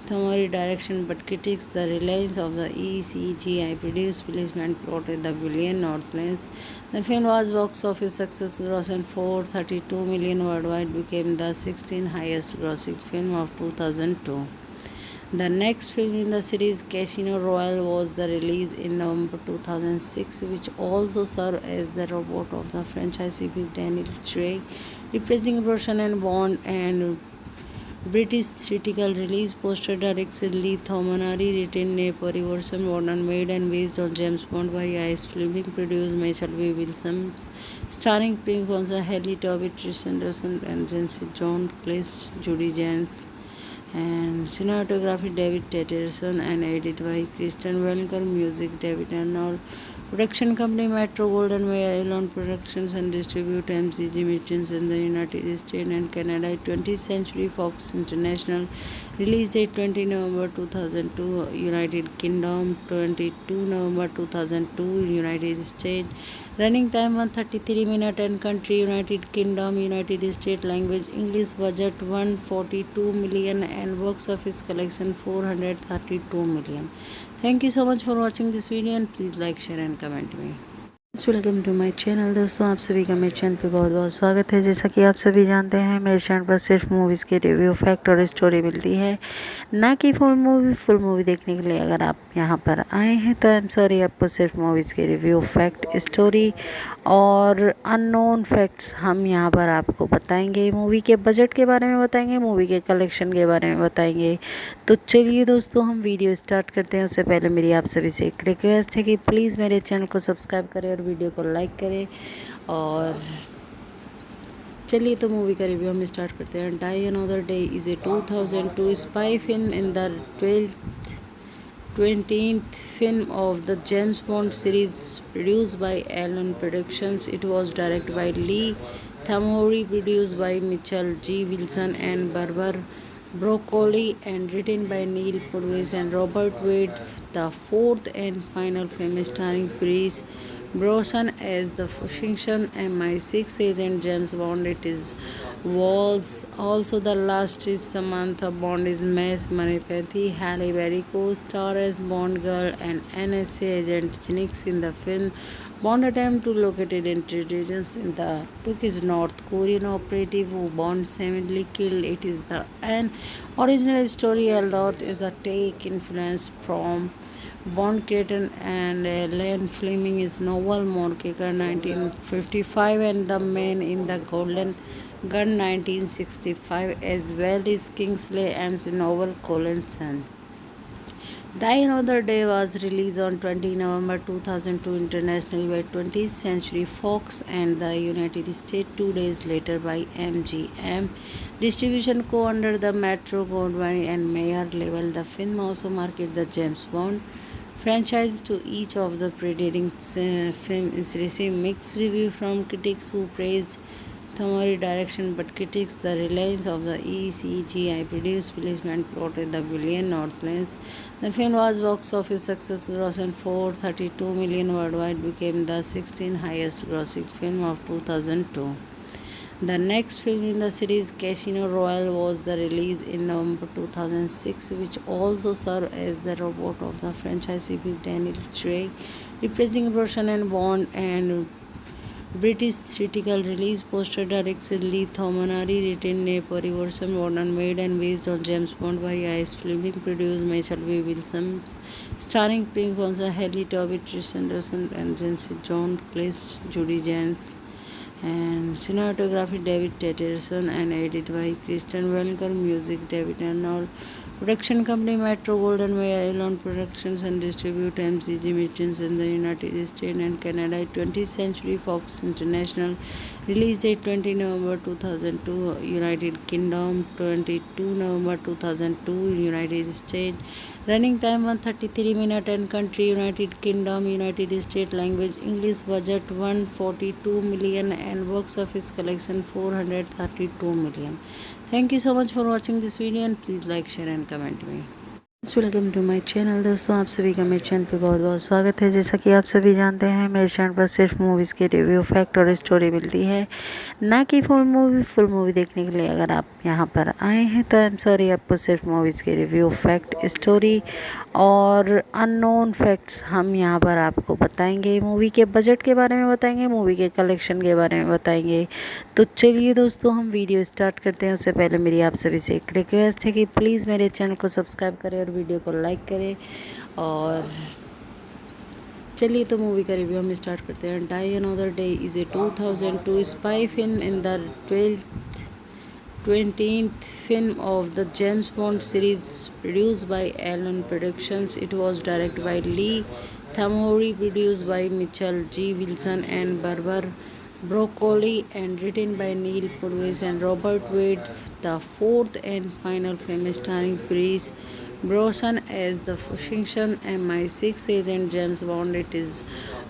Thomori direction, but critics the reliance of the ECGI produced placement plotted the billion Northlands. The film was box office success, grossing 432 million worldwide, became the 16th highest grossing film of 2002. The next film in the series, Casino Royale, was the release in November 2006, which also served as the robot of the franchise with Daniel Craig replacing Brosnan and Bond and British theatrical release poster directed Lee Thomanari, written a Parivarsan modern made and based on James Bond by Ice Fleming, produced Mitchell V. Wilson, starring Pink Fonsa, Haley Toby, Tristan Dawson, and Jency John Cleese, Judy Jans, and cinematography David Tetterson, and edited by Kristen Welker, music David Arnold. Production company Metro Golden Mayer Elon Productions and distribute MCG Machines in the United States and Canada. 20th Century Fox International. Release date 20 November 2002 United Kingdom, 22 November 2002 United States. Running time 133 minutes and country United Kingdom, United States. Language English. Budget 142 million and box office collection 432 million. Thank you so much for watching this video and please like, share and comment me. Welcome to my channel. दोस्तों, आप सभी का मेरे channel पे बहुत बहुत स्वागत है। जैसा कि आप सभी जानते हैं, मेरे चैनल पर सिर्फ मूवीज़ के रिव्यू, फैक्ट और स्टोरी मिलती है, ना कि फुल मूवी देखने के लिए। अगर आप यहाँ पर आए हैं तो आई एम सॉरी, आपको सिर्फ मूवीज़ के रिव्यू, फैक्ट, स्टोरी और अननोन फैक्ट्स हम यहाँ पर आपको बताएंगे। मूवी के बजट के बारे में बताएंगे, मूवी के कलेक्शन के बारे में बताएंगे। तो चलिए दोस्तों, हम वीडियो स्टार्ट करते हैं। उससे पहले मेरी आप सभी से एक रिक्वेस्ट है कि प्लीज़ मेरे चैनल को सब्सक्राइब करें और वीडियो को लाइक करें। और चलिए तो मूवी का रिव्यू हम स्टार्ट करते हैं। Die another day is a 2002 spy film in the 20th film of the James Bond series, produced by Allen Productions. It was directed by Lee Tamori, produced by Mitchell G. Wilson and Barbara Broccoli, and written by Neil Purvis and Robert Wade. The fourth and final film starring Pierce Brosnan as the Washington MI6 agent James Bond. Was also the last is Samantha Bond is Miss Manipathy. Halle Berry co-star as Bond girl and NSA agent Jinx in the film. Bond attempt to locate intelligence in the took is North Korean operative who Bond seemingly killed. It is the an original story Eldot is a take influence from Bond creator and Ian Fleming is novel Moonraker 1955 and The Man in the Golden Gun 1965, as well as Kingsley Ames' novel Collinson. Die Another Day was released on 20 November 2002 internationally by 20th Century Fox and the United States 2 days later by MGM. Distribution co under the Metro Goldwyn and Mayer label. The film also marketed the James Bond franchise to each of the preceding films. Received mixed reviews from critics who praised Thomori direction, but critics the reliance of the ECGI produced policeman plotted the billion Northlands. The film was box office success, grossing 432 million worldwide, became the 16th highest grossing film of 2002. The next film in the series, Casino Royale, was the release in November 2006, which also served as the reboot of the franchise with Daniel Craig reprising Brosnan and Bond and British theatrical release poster directed Lee Thomanari, written a version modern made and based on James Bond by Ice Fleming, produced Michael V. Wilson, starring Pink Bonza, Haley Tobin, Tristan Dawson, and Jency John Cleese, Judy Jans, and cinematography David Tetterson, and edited by Kristen Welker, music David Arnold. Production company Metro Golden Mayer Elon Productions and distribute MCG Machines in the United States and Canada. 20th Century Fox International. Release date 20 November 2002 United Kingdom, 22 November 2002 United States. Running time 133 minutes and country United Kingdom, United States. Language English. Budget 142 million and box office collection 432 million. Thank you so much for watching this video and please like, share and comment me. Welcome to my channel. दोस्तों, आप सभी का मेरे channel पे बहुत बहुत स्वागत है। जैसा कि आप सभी जानते हैं, मेरे चैनल पर सिर्फ मूवीज़ के रिव्यू, फैक्ट और स्टोरी मिलती है, ना कि फुल मूवी देखने के लिए अगर आप यहां पर आए हैं तो आई एम सॉरी, आपको सिर्फ मूवीज़ के रिव्यू, फैक्ट, स्टोरी और अननोन फैक्ट्स हम यहां पर आपको बताएंगे। मूवी के बजट के बारे में बताएंगे, मूवी के कलेक्शन के बारे में बताएंगे। तो चलिए दोस्तों, हम वीडियो स्टार्ट करते हैं। उससे पहले मेरी आप सभी से एक रिक्वेस्ट है कि प्लीज़ मेरे चैनल को सब्सक्राइब करें और वीडियो को लाइक करें। और चलिए तो मूवी का रिव्यू हम स्टार्ट करते हैं। Die another day is a 2002 spy film in the 20th film of the James Bond series, produced by Allen Productions. It was directed by Lee Thomanari, produced by Mitchell G. Wilson and Barbara Broccoli, and written by Neil Purvis and Robert Wade. The fourth and final film starring Pierce Brosnan as the Washington MI6 agent James Bond.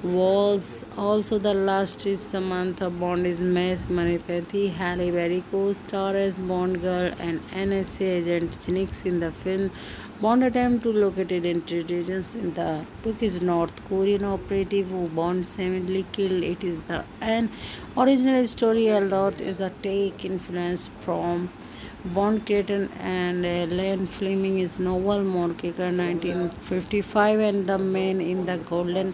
Was also the last is Samantha Bond is Mace Manipathy. Halle Berry co-star as Bond girl and NSA agent Jinx in the film. Bond attempt to locate intelligence in the took is North Korean operative who Bond seemingly killed. It is the an original story lot is a take influence from Bond creator and Ian Fleming's novel Moonraker 1955 and The Man in the Golden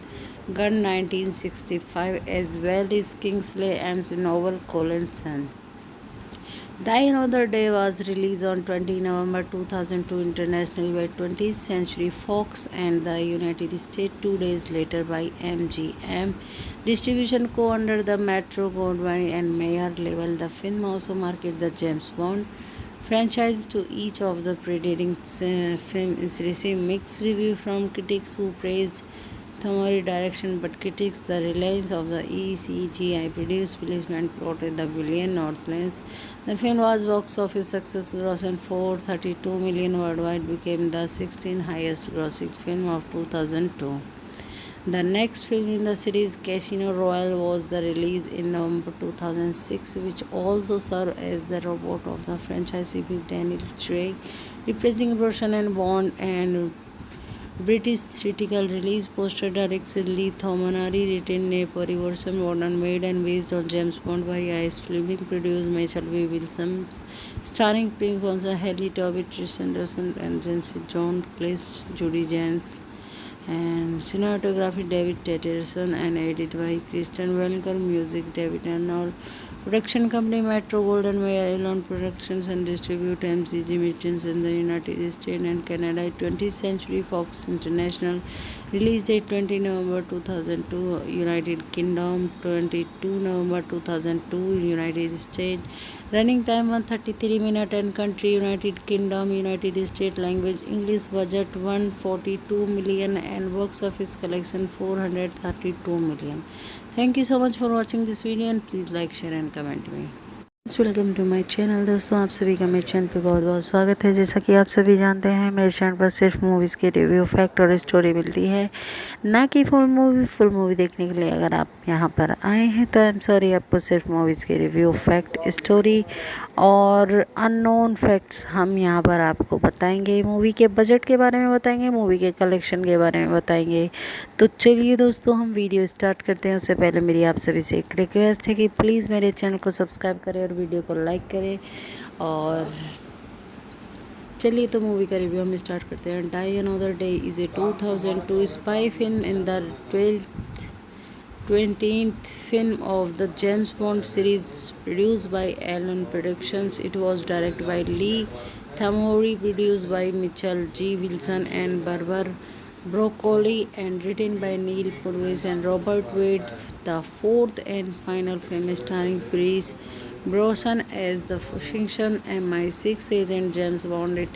Gun 1965, as well as Kingsley Ames' novel Collinson. Die Another Day was released on 20 November 2002 internationally by 20th Century Fox and the United States 2 days later by MGM. Distribution co under the Metro Goldwyn and Mayer label. The film also marketed the James Bond franchise to each of the preceding films. Received mixed reviews from critics who praised Thomori direction, but critics the reliance of the ECGI produced policeman plotted the billion Northlands. The film was box office success, grossing 432 million worldwide, became the 16th highest grossing film of 2002. The next film in the series, Casino Royale, was the release in November 2006, which also served as the reboot of the franchise with Daniel Craig reprising Brosnan and Bond and British theatrical release poster directed Lee Thomanari, written a version modern made and based on James Bond by Ice Fleming, produced Michael V. Wilson, starring Pink Bonza, Haley Tobin, Tristan Dawson, and Jency John Cleese, Judy Jans, and cinematography David Tetterson and edited by Christian Welker, music David Arnold. Production company Metro Golden Mayer Elon Productions and distribute MCG Machines in the United States and Canada. 20th Century Fox International. Release date 20 November 2002, United Kingdom. 22 November 2002, United States. Running time 133 minutes and country United Kingdom, United States. Language English. Budget 142 million and box office collection 432 million. Thank you so much for watching this video and please like, share and comment me. Welcome to my channel. दोस्तों आप सभी का मेरे channel पे बहुत बहुत स्वागत है। जैसा कि आप सभी जानते हैं मेरे चैनल पर सिर्फ मूवीज़ के रिव्यू, फैक्ट और स्टोरी मिलती है, ना कि फुल मूवी देखने के लिए अगर आप यहाँ पर आए हैं तो आई एम सॉरी, आपको सिर्फ मूवीज़ के रिव्यू, फैक्ट, स्टोरी और अननोन फैक्ट्स हम यहाँ पर आपको बताएंगे। मूवी के बजट के बारे में बताएंगे, मूवी के कलेक्शन के बारे में बताएंगे। तो चलिए दोस्तों हम वीडियो स्टार्ट करते हैं। उससे पहले मेरी आप सभी से एक रिक्वेस्ट है कि प्लीज़ मेरे चैनल को सब्सक्राइब करें और वीडियो को लाइक करें। और चलिए तो मूवी का रिव्यू हम स्टार्ट करते हैं। Die another day is a 2002 spy film in the 20th film of the James Bond series produced by Allen Productions. It was directed by Lee Tamori, produced by Mitchell G. Wilson and Barbara Broccoli, and written by Neil Purvis and Robert Wade. The fourth and final film starring Pierce Brosnan as the Washington MI6 agent James Bond.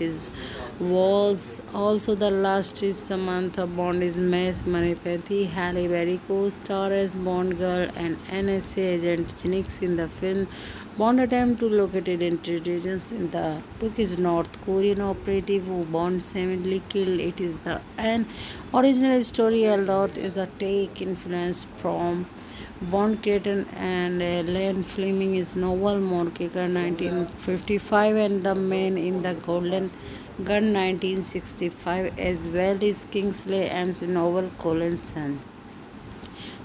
Was also the last is Samantha Bond is Miss Manipathy. Halle Berry co-star as Bond girl and NSA agent Jinx in the film. Bond attempt to locate intelligence in the book is North Korean operative who Bond seemingly killed. It is the an original story. A lot is the take influence from Bond creator and Ian Fleming is novel Moonraker 1955 and The Man in the Golden Gun 1965, as well as Kingsley Amis' novel Collinson.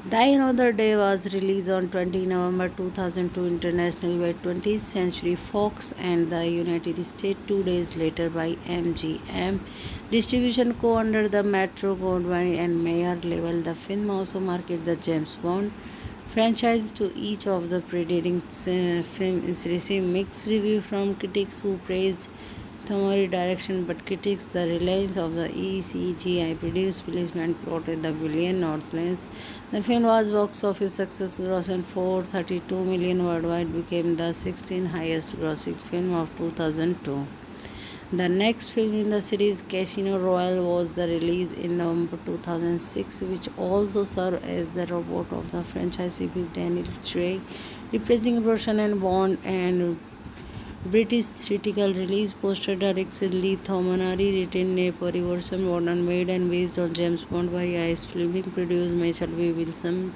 Die Another Day was released on 20 November 2002 internationally by 20th Century Fox and the United States 2 days later by MGM. Distribution co-under the Metro Goldwyn and Mayer label. The film also marketed the James Bond franchise to each of the preceding films. Received mixed review from critics who praised Tamori direction, but critics the reliance of the ECGI produced placement plotted the billion Northlands. The film was box office success, grossing 432 million worldwide, became the 16th highest grossing film of 2002. The next film in the series, Casino Royale, was the release in November 2006, which also served as the reboot of the franchise with Daniel Craig reprising Brosnan and Bond, and British theatrical release poster directed Lee Thomanari, written a version modern made and based on James Bond by Ice Fleming, produced Mitchell V. Wilson,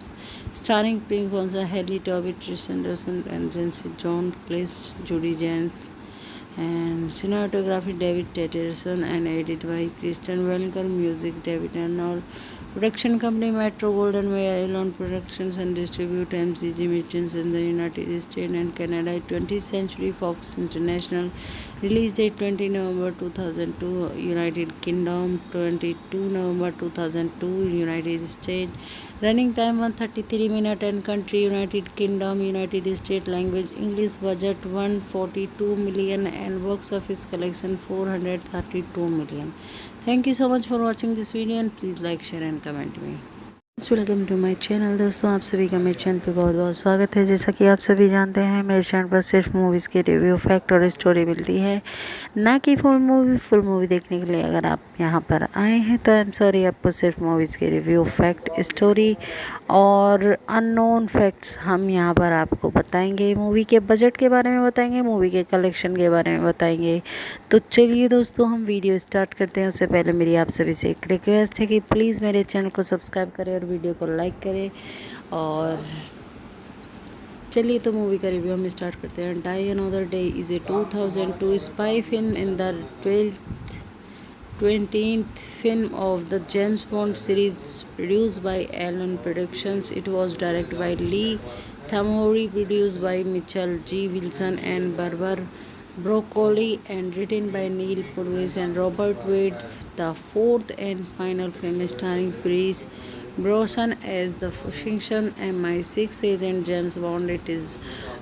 starring Pink Bonza, Haley Toby, Tristan Anderson, and Jency John Cleese, Judy Jans, and cinematography David Tetterson and edited by Christian Welker, music David Arnold. Production company Metro Golden Mayer Elon Productions and distribute MCG Machines in the United States and Canada. 20th Century Fox International. Release date 20 November 2002, United Kingdom. 22 November 2002, United States. Running time 133 minutes and country United Kingdom, United States. Language English. Budget 142 million and box office collection 432 million. Thank you so much for watching this video and please like, share and comment me. Welcome to my channel. दोस्तों आप सभी का मेरे channel पे बहुत बहुत स्वागत है। जैसा कि आप सभी जानते हैं मेरे चैनल पर सिर्फ मूवीज़ के रिव्यू, फैक्ट और स्टोरी मिलती है, ना कि फुल मूवी देखने के लिए अगर आप यहाँ पर आए हैं तो आई एम सॉरी, आपको सिर्फ मूवीज़ के रिव्यू, फैक्ट, स्टोरी और अननोन फैक्ट्स हम यहाँ पर आपको बताएंगे। मूवी के बजट के बारे में बताएंगे, मूवी के कलेक्शन के बारे में बताएंगे। तो चलिए दोस्तों हम वीडियो स्टार्ट करते हैं। उससे पहले मेरी आप सभी से एक रिक्वेस्ट है कि प्लीज़ मेरे चैनल को सब्सक्राइब करें और वीडियो को लाइक करें। और चलिए तो मूवी का रिव्यू हम स्टार्ट करते हैं। Die another day is a 2002 spy film in the 20th film of the James Bond series produced by Allen Productions. It was directed by Lee Tamori, produced by Mitchell G. Wilson and Barbara Broccoli and written by Neil Purvis and Robert Wade. The fourth and final film starring Pierce Brosnan as the Washington MI6 agent James Bond.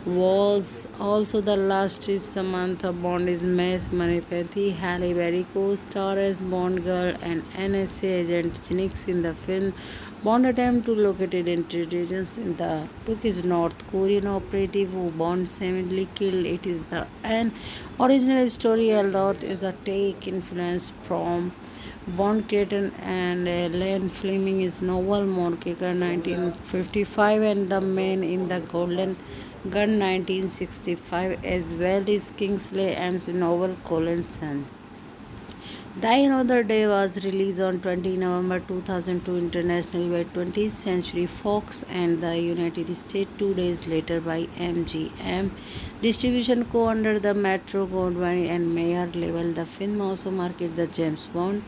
Was also the last is Samantha Bond is Miss Manipathy. Halle Berry co-star as Bond girl and NSA agent Jinx in the film. Bond attempt to locate intelligence in the took his North Korean operative who Bond seemingly killed. It is the an original story Eldot is a take influence from Bond creator and Ian Fleming is novel Moonraker 1955 and The Man in the Golden Gun 1965 as well as Kingsley Amis novel Collinson. Die Another Day was released on 20 November 2002 internationally by 20th Century Fox and the United States 2 days later by MGM. Distribution co under the Metro Goldwyn and Mayer label. The film also marketed the James Bond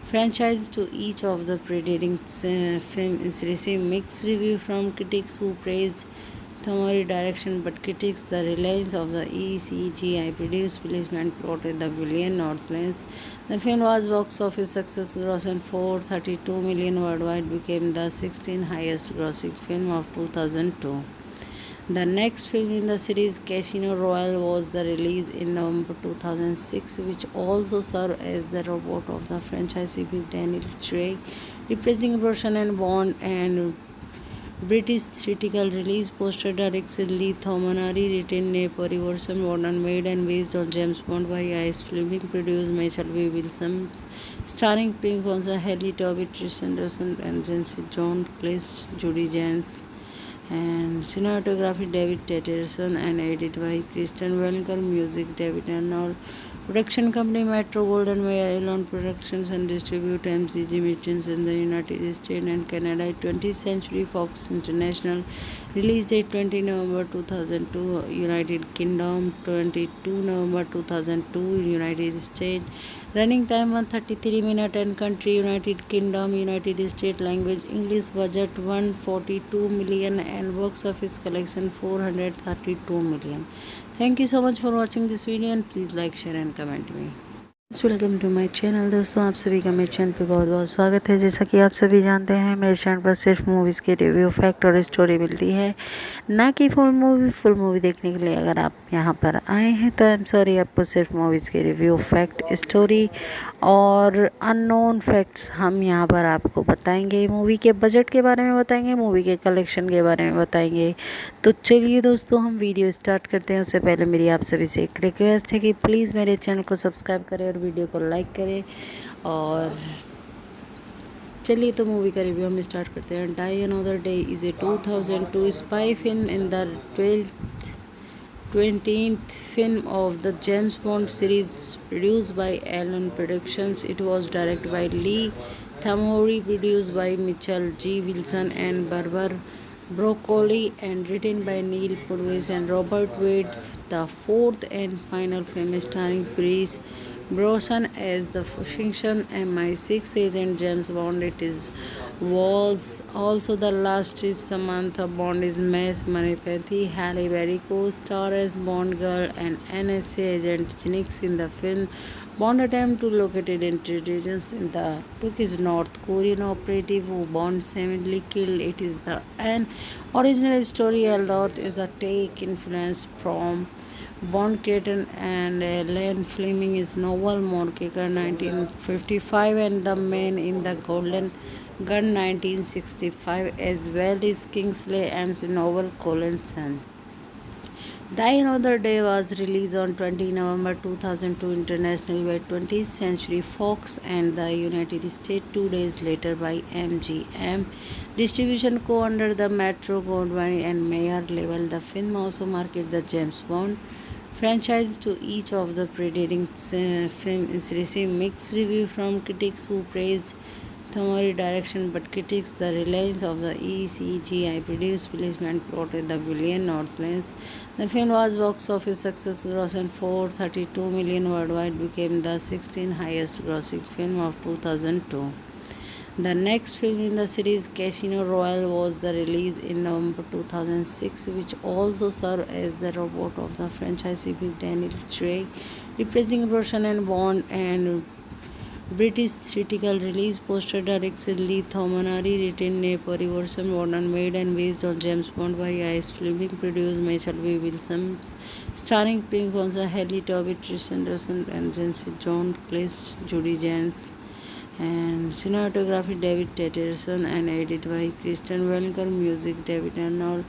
franchise to each of the preceding films. Received mixed review from critics who praised Thomori direction but critics the reliance of the ECGI produced placement plotted the billion Northlands. The film was box office success grossing 432 million worldwide, became the 16th highest grossing film of 2002. The next film in the series, Casino Royale, was the release in November 2006, which also served as the reboot of the franchise with Daniel Craig replacing Brosnan and Bond and British theatrical release poster directed Lee Thomanari, written a Parivarsan modern made and based on James Bond by I.S. Fleming, produced Michael V. Wilson, starring Pink Bonza, Haley Toby, Tristan Anderson, and Jency John Cleese, Judy Jans, and cinematography David Tetterson, and edited by Kristen Welker, music David Arnold. Production company Metro Golden Mayer Elon Productions and distribute MCG Machines in the United States and Canada. 20th Century Fox International. Release date 20 November 2002 United Kingdom, 22 November 2002 United States. Running time 133 minutes and country United Kingdom, United States. Language English. Budget 142 million and box office collection 432 million. Thank you so much for watching this video and please like, share and comment me. Welcome to my channel. दोस्तों आप सभी का मेरे channel पे बहुत बहुत स्वागत है। जैसा कि आप सभी जानते हैं मेरे चैनल पर सिर्फ मूवीज़ के रिव्यू, फैक्ट और स्टोरी मिलती है, ना कि फुल मूवी देखने के लिए अगर आप यहाँ पर आए हैं तो आई एम सॉरी, आपको सिर्फ मूवीज़ के रिव्यू, फैक्ट, स्टोरी और अननोन फैक्ट्स हम यहाँ पर आपको बताएंगे। मूवी के बजट के बारे में बताएंगे, मूवी के कलेक्शन के बारे में बताएंगे। तो चलिए दोस्तों हम वीडियो स्टार्ट करते हैं। उससे पहले मेरी आप सभी से एक रिक्वेस्ट है कि प्लीज़ मेरे चैनल को सब्सक्राइब करें और वीडियो को लाइक करें। और चलिए तो मूवी का रिव्यू हम स्टार्ट करते हैं। Die another day is a 2002 spy film in the 20th film of the James Bond series, produced by Allen Productions. It was directed by Lee Tamori, produced by Mitchell G. Wilson and Barbara Broccoli, and written by Neil Purvis and Robert Wade. The fourth and final film starring Pierce Brosnan as the Washington MI6 agent James Bond. Was also the last is Samantha Bond is Miss Manipathy. Halle Berry co-star as Bond girl and NSA agent Jinx in the film. Bond attempt to locate intelligence in the took his North Korean operative who Bond seemingly killed. It is the an original story Eldot is a take influence from Bond creator and Ian Fleming is novel Moonraker 1955 and The Man in the Golden Gun 1965 as well as Kingsley Amis novel Collinson. Die Another Day was released on 20 November 2002 internationally by 20th Century Fox and the United States 2 days later by MGM. Distribution co-under the Metro Goldwyn and Mayer label. The film also marketed the James Bond franchise to each of the preceding films. Received mixed review from critics who praised Thomori direction but critics the reliance of the ECGI produced placement plotted the billion Northlands. The film was box office success grossing 432 million worldwide, became the 16th highest grossing film of 2002. The next film in the series, Casino Royale, was the release in November 2006, which also served as the robot of the franchise with Daniel Craig replacing Roshan and Bond and British theatrical release poster directed Lee Thomanari, written a Parivarsan modern made and based on James Bond by Ice Fleming, produced Michael V. Wilson, starring Pink Fonsa, Haley Tobit, Tristan Russell, and Jency John Cleese, Judy Jans, and cinematography David Tetterson, and edited by Kristen Welker, music David Arnold.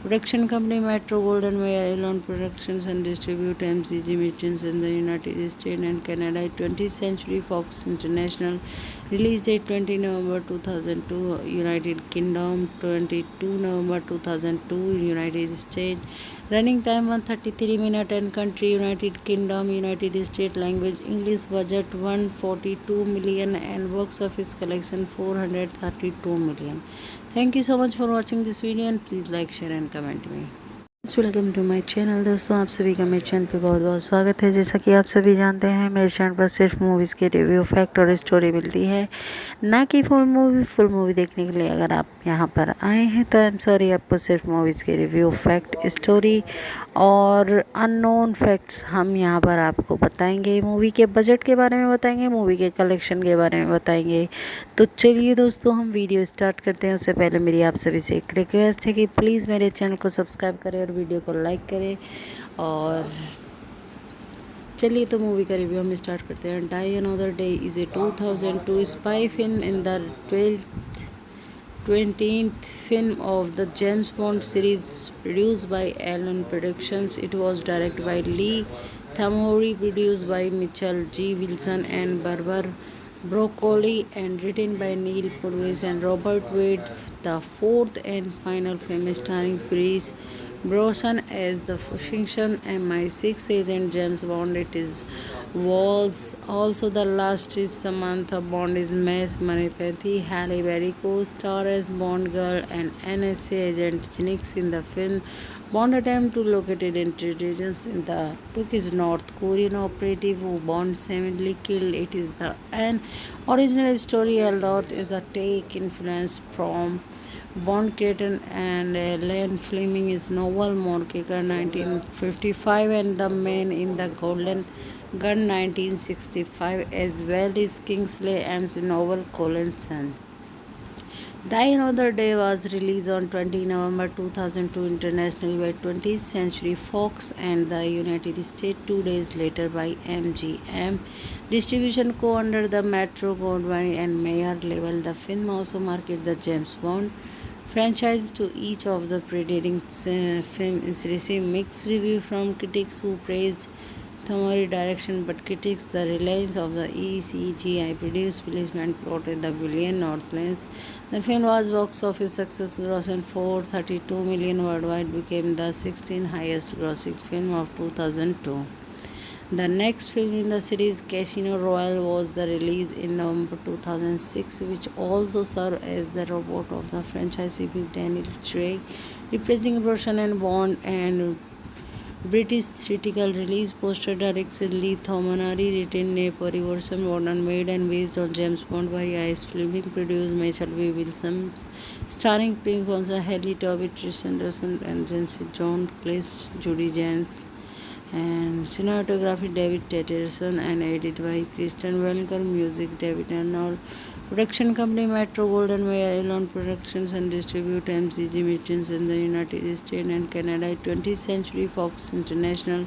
Production company Metro Golden Mayer Elon Productions and distribute MCG Mutants in the United States and Canada. 20th Century Fox International. Release date 20 November 2002, United Kingdom. 22 November 2002, United States. Running time 133 minutes and country United Kingdom, United States. Language English. Budget 142 million and box office collection 432 million. Thank you so much for watching this video and please like, share and comment me. Welcome to my channel. दोस्तों आप सभी का मेरे channel पे बहुत बहुत स्वागत है। जैसा कि आप सभी जानते हैं मेरे चैनल पर सिर्फ मूवीज़ के रिव्यू, फैक्ट और स्टोरी मिलती है, ना कि फुल मूवी देखने के लिए अगर आप यहाँ पर आए हैं तो आई एम सॉरी, आपको सिर्फ मूवीज़ के रिव्यू, फैक्ट, स्टोरी और अननोन फैक्ट्स हम यहाँ पर आपको बताएंगे। मूवी के बजट के बारे में बताएंगे, मूवी के कलेक्शन के बारे में बताएंगे। तो चलिए दोस्तों हम वीडियो स्टार्ट करते हैं। उससे पहले मेरी आप सभी से एक रिक्वेस्ट है कि प्लीज़ मेरे चैनल को सब्सक्राइब करें और वीडियो को लाइक करें। और चलिए तो मूवी का रिव्यू हम स्टार्ट करते हैं। Die another day is a 2002 spy film in the 20th film of the James Bond series, produced by Allen Productions. It was directed by Lee Tamori, produced by Mitchell G. Wilson and Barbara Broccoli, and written by Neil Purvis and Robert Wade. The fourth and final film starring Pierce Brosnan as the fictional MI6 agent James Bond. Was also the last is Samantha Bond is Miss Manipathy. Halle Berry co-star as Bond girl and NSA agent Jinx in the film. Bond attempt to locate intelligence in the took is North Korean operative who Bond seemingly killed. It is the an original story lot is a take influence from Bond creator and Ian Fleming is novel Moonraker 1955 and The Man in the Golden Gun 1965 as well as Kingsley Amis novel Collinson. Die Another Day was released on 20 November 2002 internationally by 20th Century Fox and the United States 2 days later by MGM. Distribution co under the Metro Goldwyn and Mayer label. The film also marketed the James Bond franchise to each of the preceding films. Received mixed review from critics who praised Thomori direction, but critics the reliance of the ECGI produced placement plotted the billion Northlands. The film was box office success, grossing 432 million worldwide, became the 16th highest grossing film of 2002. The next film in the series, Casino Royale, was the release in November 2006, which also served as the robot of the franchise with Daniel Craig replacing Roshan and Bond and British theatrical release poster directed Lee Thomanari, written a Parivarsan modern made and based on James Bond by Ice Fleming, produced Michael V. Wilson, starring Pink Fonsa, Haley Tobit, Tristan Russell, and Jency John Cleese, Judy Jans, and cinematography David Tetterson, and edited by Kristen Welker, music David Arnold. Production company Metro Golden Mayer Elon Productions and distribute MCG Mutants in the United States and Canada. 20th Century Fox International.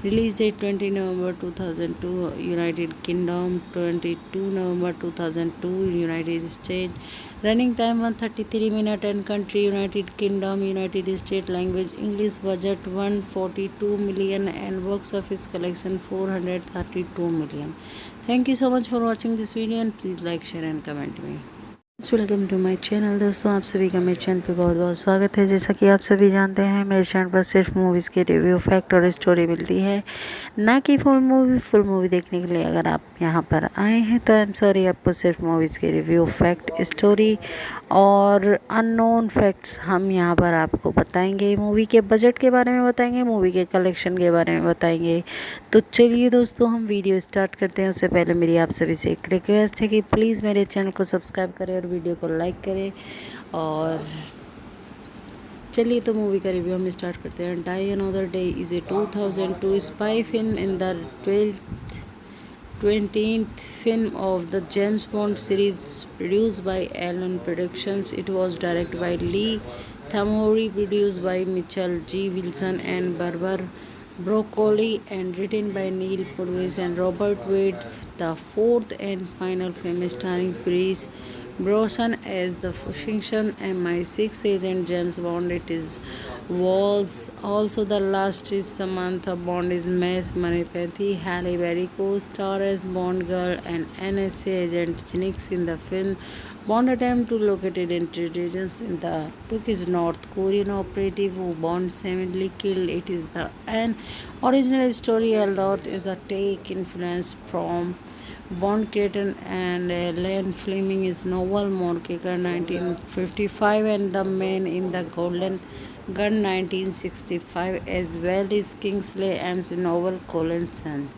Release date 20 November 2002, United Kingdom. 22 November 2002, United States. Running time 133 minutes and country United Kingdom, United States. Language English. Budget 142 million and box office collection 432 million. Thank you so much for watching this video and please like, share and comment me. Welcome to my channel. दोस्तों, आप सभी का मेरे channel पे बहुत बहुत स्वागत है। जैसा कि आप सभी जानते हैं, मेरे चैनल पर सिर्फ मूवीज़ के रिव्यू, फैक्ट और स्टोरी मिलती है, ना कि फुल मूवी देखने के लिए। अगर आप यहां पर आए हैं तो आई एम सॉरी, आपको सिर्फ मूवीज़ के रिव्यू, फैक्ट, स्टोरी और अननोन फैक्ट्स हम यहां पर आपको बताएंगे। मूवी के बजट के बारे में बताएंगे, मूवी के कलेक्शन के बारे में बताएंगे। तो चलिए दोस्तों, हम वीडियो स्टार्ट करते हैं। उससे पहले मेरी आप सभी से एक रिक्वेस्ट है कि प्लीज़ मेरे चैनल को सब्सक्राइब करें और वीडियो को लाइक करें। और चलिए तो मूवी का रिव्यू हम स्टार्ट करते हैं। Die another day is a 2002 spy film in the 20th film of the James Bond series, produced by Allen Productions. It was directed by Lee Tamori, produced by Mitchell G. Wilson and Barbara Broccoli, and written by Neil Purvis and Robert Wade. The fourth and final film starring Pierce Brosnan as the Washington MI6 agent James Bond. Was also the last is Samantha Bond is Mace Manipathy. Halle Berry co-star as Bond girl and NSA agent Jinx in the film. Bond attempt to locate intelligence in the took is North Korean operative who Bond seemingly killed. It is the an original story. A lot is a take influence from Bond creator and Ian Fleming is novel Moonraker 1955 and The Man in the Golden Gun 1965, as well as Kingsley Ames' novel Collinson.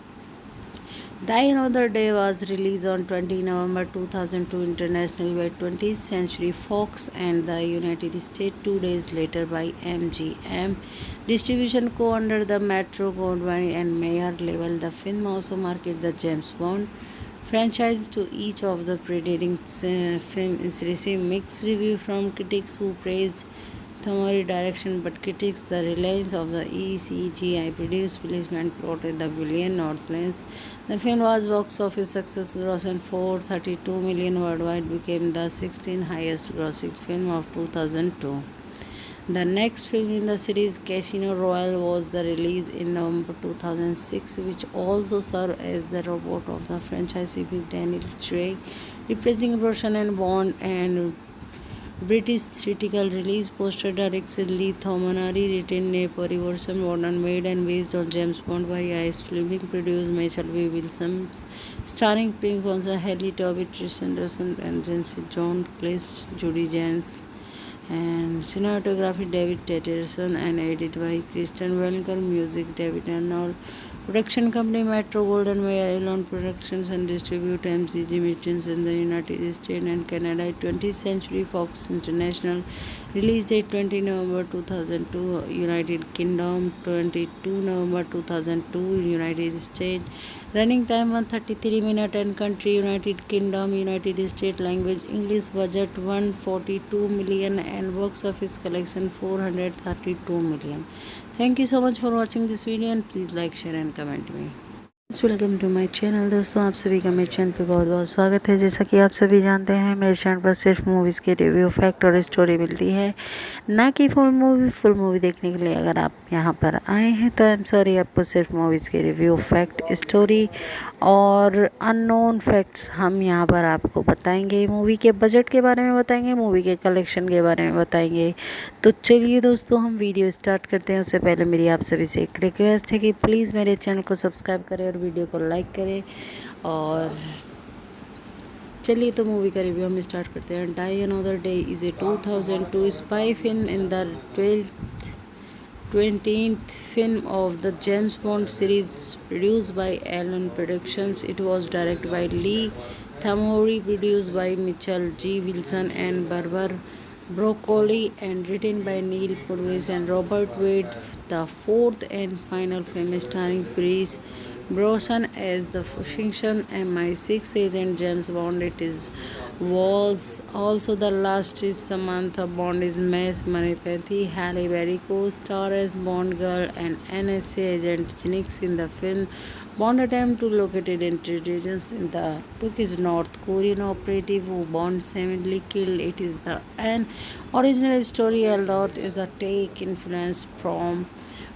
Die Another Day was released on 20 November 2002 internationally by 20th Century Fox and the United States 2 days later by MGM. Distribution co under the Metro Goldwyn and Mayer label. The film also marketed the James Bond franchise to each of the preceding films. Received mixed review from critics who praised Thomori direction, but critics the reliance of the ECGI produced policeman plotted the billion Northlands. The film was box office success, grossing 432 million worldwide, became the 16th highest grossing film of 2002. The next film in the series, Casino Royale, was the release in November 2006, which also served as the reboot of the franchise with Daniel Craig reprising Brosnan and Bond, and British theatrical release poster directed Lee Thomanari, written a Parivarsam modern made and based on James Bond by I.S. Fleming, produced Mitchell V. Wilson, starring Pink Fonsa, Haley Toby, Tristan Anderson, and Jency John Cleese, Judy Jans, and cinematography David Tetterson, and edited by Kristen Welker, music David Arnold. Production company Metro Golden Mayer Elon Productions and distribute MCG Mutants in the United States and Canada. 20th Century Fox International. Release date 20 November 2002 United Kingdom, 22 November 2002 United States. Running time 133 minutes and country United Kingdom, United States. Language English. Budget 142 million and box office collection 432 million. Thank you so much for watching this video and please like, share and comment me. Welcome to my channel. दोस्तों, आप सभी का मेरे channel पे बहुत बहुत स्वागत है। जैसा कि आप सभी जानते हैं, मेरे चैनल पर सिर्फ मूवीज़ के रिव्यू, फैक्ट और स्टोरी मिलती है, ना कि फुल मूवी देखने के लिए। अगर आप यहां पर आए हैं तो आई एम सॉरी, आपको सिर्फ मूवीज़ के रिव्यू, फैक्ट, स्टोरी और अननोन फैक्ट्स हम यहां पर आपको बताएंगे। मूवी के बजट के बारे में बताएंगे, मूवी के कलेक्शन के बारे में बताएंगे। तो चलिए दोस्तों, हम वीडियो स्टार्ट करते हैं। उससे पहले मेरी आप सभी से एक रिक्वेस्ट है कि प्लीज़ मेरे चैनल को सब्सक्राइब करें और वीडियो को लाइक करें। और चलिए तो मूवी का रिव्यू हम स्टार्ट करते हैं। Die another day is a 2002 spy film in the 20th film of the James Bond series, produced by Allen Productions. It was directed by Lee Tamori, produced by Mitchell G. Wilson and Barbara Broccoli, and written by Neil Purvis and Robert Wade. The fourth and final film starring Pierce Brosnan as the Washington MI6 agent James Bond. Was also the last is Samantha Bond is Mace Manipathy. Halle Berry co-star as Bond girl and NSA agent Jinx in the film. Bond attempt to locate intelligence in the took is North Korean operative who Bond seemingly killed. It is the an original story. A lot is a take influence from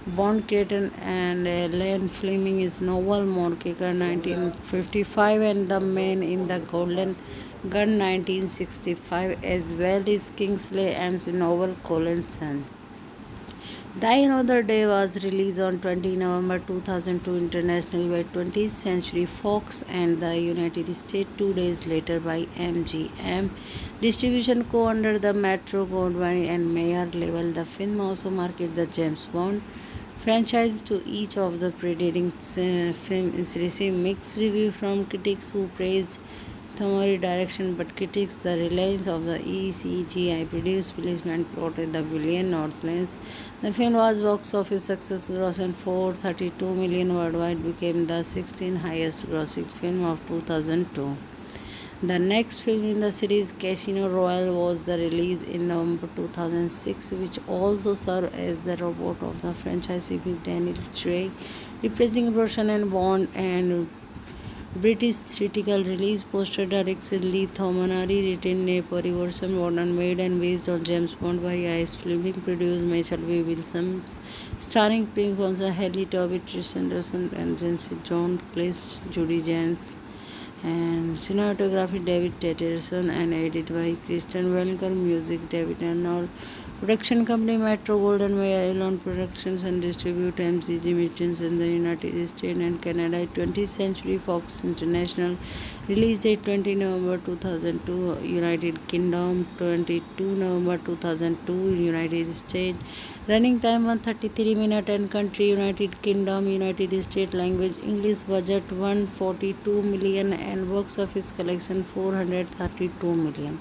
Bond Keaton and Elaine Fleming is novel Moonraker 1955 and The Man in the Golden Gun 1965 as well as Kingsley Amis novel Collinson. Die Another Day was released on 20 November 2002 internationally by 20th Century Fox and the United States 2 days later by MGM. Distribution co-under the Metro-Goldwyn and Mayer label. The film also marketed the James Bond franchise to each of the preceding films. Received mixed review from critics who praised Thomori direction, but critics the reliance of the ECGI produced policeman plotted the billion Northlands. The film was box office success, grossing 432 million worldwide, became the 16th highest grossing film of 2002. The next film in the series, Casino Royale, was the release in November 2006, which also served as the reboot of the franchise with Daniel Craig reprising Brosnan and Bond and British theatrical release poster directed Lee Thomanari, written a Parivarsan Warden made and based on James Bond by I.S. Fleming, produced Michael V. Wilson, starring Pink Bonza, Haley Tobit, Tristan Anderson, and Jency John Cleese, Judy Jans, and cinematography David Tetterson, and edited by Kristen Welker, music David Arnold. Production company Metro Golden Mayer Elon Productions and distribute MCG Mittens in the United States and Canada. 20th Century Fox International. Release date 20 November 2002 United Kingdom, 22 November 2002 United States. Running time 133 minutes and country United Kingdom, United States. Language English. Budget 142 million and box office collection 432 million.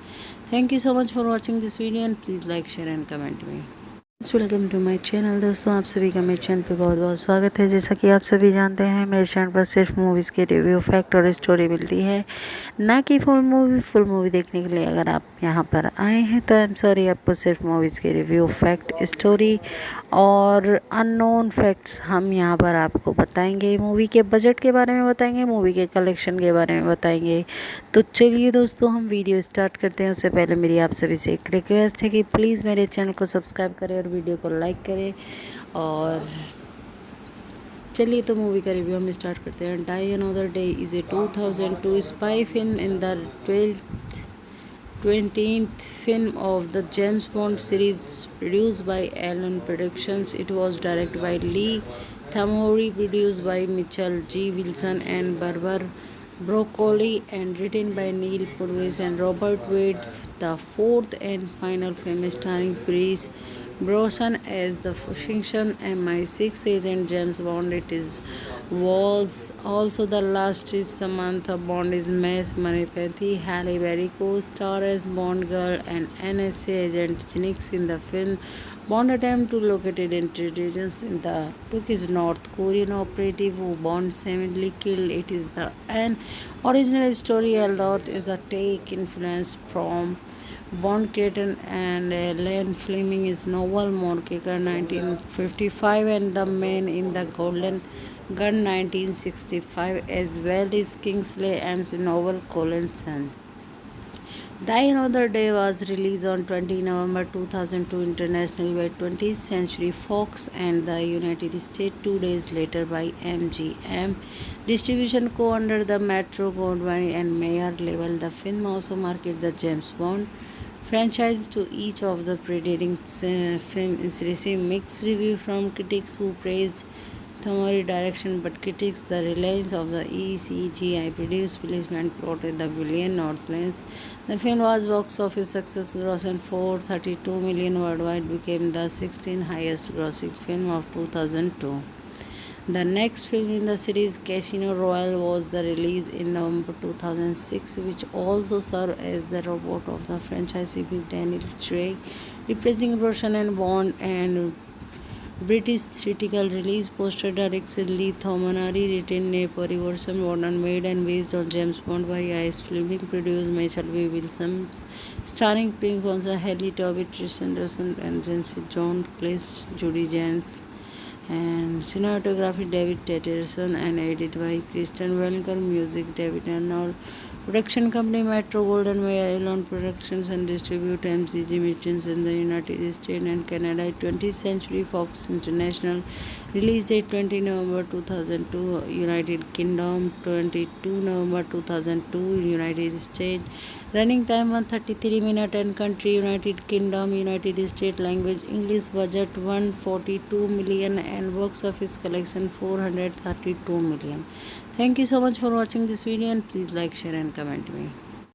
Thank you so much for watching this video and please like, share and comment me. Welcome to my channel. दोस्तों आप सभी का मेरे channel पे बहुत बहुत स्वागत है। जैसा कि आप सभी जानते हैं मेरे चैनल पर सिर्फ मूवीज़ के रिव्यू, फैक्ट और स्टोरी मिलती है, ना कि फुल मूवी देखने के लिए अगर आप यहाँ पर आए हैं तो आई एम सॉरी, आपको सिर्फ मूवीज़ के रिव्यू, फैक्ट, स्टोरी और अननोन फैक्ट्स हम यहाँ पर आपको बताएंगे। मूवी के बजट के बारे में बताएंगे, मूवी के कलेक्शन के बारे में बताएंगे। तो चलिए दोस्तों हम वीडियो स्टार्ट करते हैं। उससे पहले मेरी आप सभी से एक रिक्वेस्ट है कि प्लीज़ मेरे चैनल को सब्सक्राइब करें और वीडियो को लाइक करें। और चलिए तो मूवी का रिव्यू हम स्टार्ट करते हैं। Die another day is a 2002 spy film in the 20th film of the James Bond series, produced by Allen Productions. It was directed by Lee Thomanari, produced by Mitchell G. Wilson and Barbara Broccoli, and written by Neil Purvis and Robert Wade. The fourth and final film starring Pierce Brosnan as the fiction MI6 agent James Bond. Was also the last is Samantha Bond is Miss Manipathy. Halle Berry co-star as Bond girl and NSA agent Jinx in the film. Bond attempt to locate intelligence in the took his North Korean operative who Bond seemingly killed. It is the an original story held is a take influence from Bond Keaton and Elaine Fleming is novel Moonraker 1955 and The Man in the Golden Gun 1965 as well as Kingsley Amis novel Collinson. Die Another Day was released on 20 November 2002 internationally by 20th Century Fox and the United States 2 days later by MGM. Distribution co-under the Metro-Goldwyn and Mayer label. The film also marketed the James Bond franchise to each of the preceding films. Received mixed review from critics who praised Thomori direction, but critics the reliance of the ECGI produced policeman plotted the billion Northlands. The film was box office success, grossing 432 million worldwide, became the 16th highest grossing film of 2002. The next film in the series, Casino Royale, was the release in November 2006, which also served as the reboot of the franchise with Daniel Craig reprising Brosnan and Bond and British theatrical release poster directed Lee Thomanari, written a Parivarsan Warden made and based on James Bond by I.S. Fleming, produced Michael V. Wilson, starring Pink Bonza, Haley Tobit, Tristan Anderson, and Jency John Cleese, Judy Jans, and cinematography David Tetterson and edited by Kristen Welker. Music David Arnold. Production company Metro Golden Mayer Elon Productions and distribute MCG Machines in the United States and Canada. 20th Century Fox International. Release date 20 November 2002. United Kingdom 22 November 2002. United States. Running time 133 minutes and country United Kingdom, United States. Language English. Budget 142 million and box office collection 432 million. Thank you so much for watching this video and please like, share and comment me.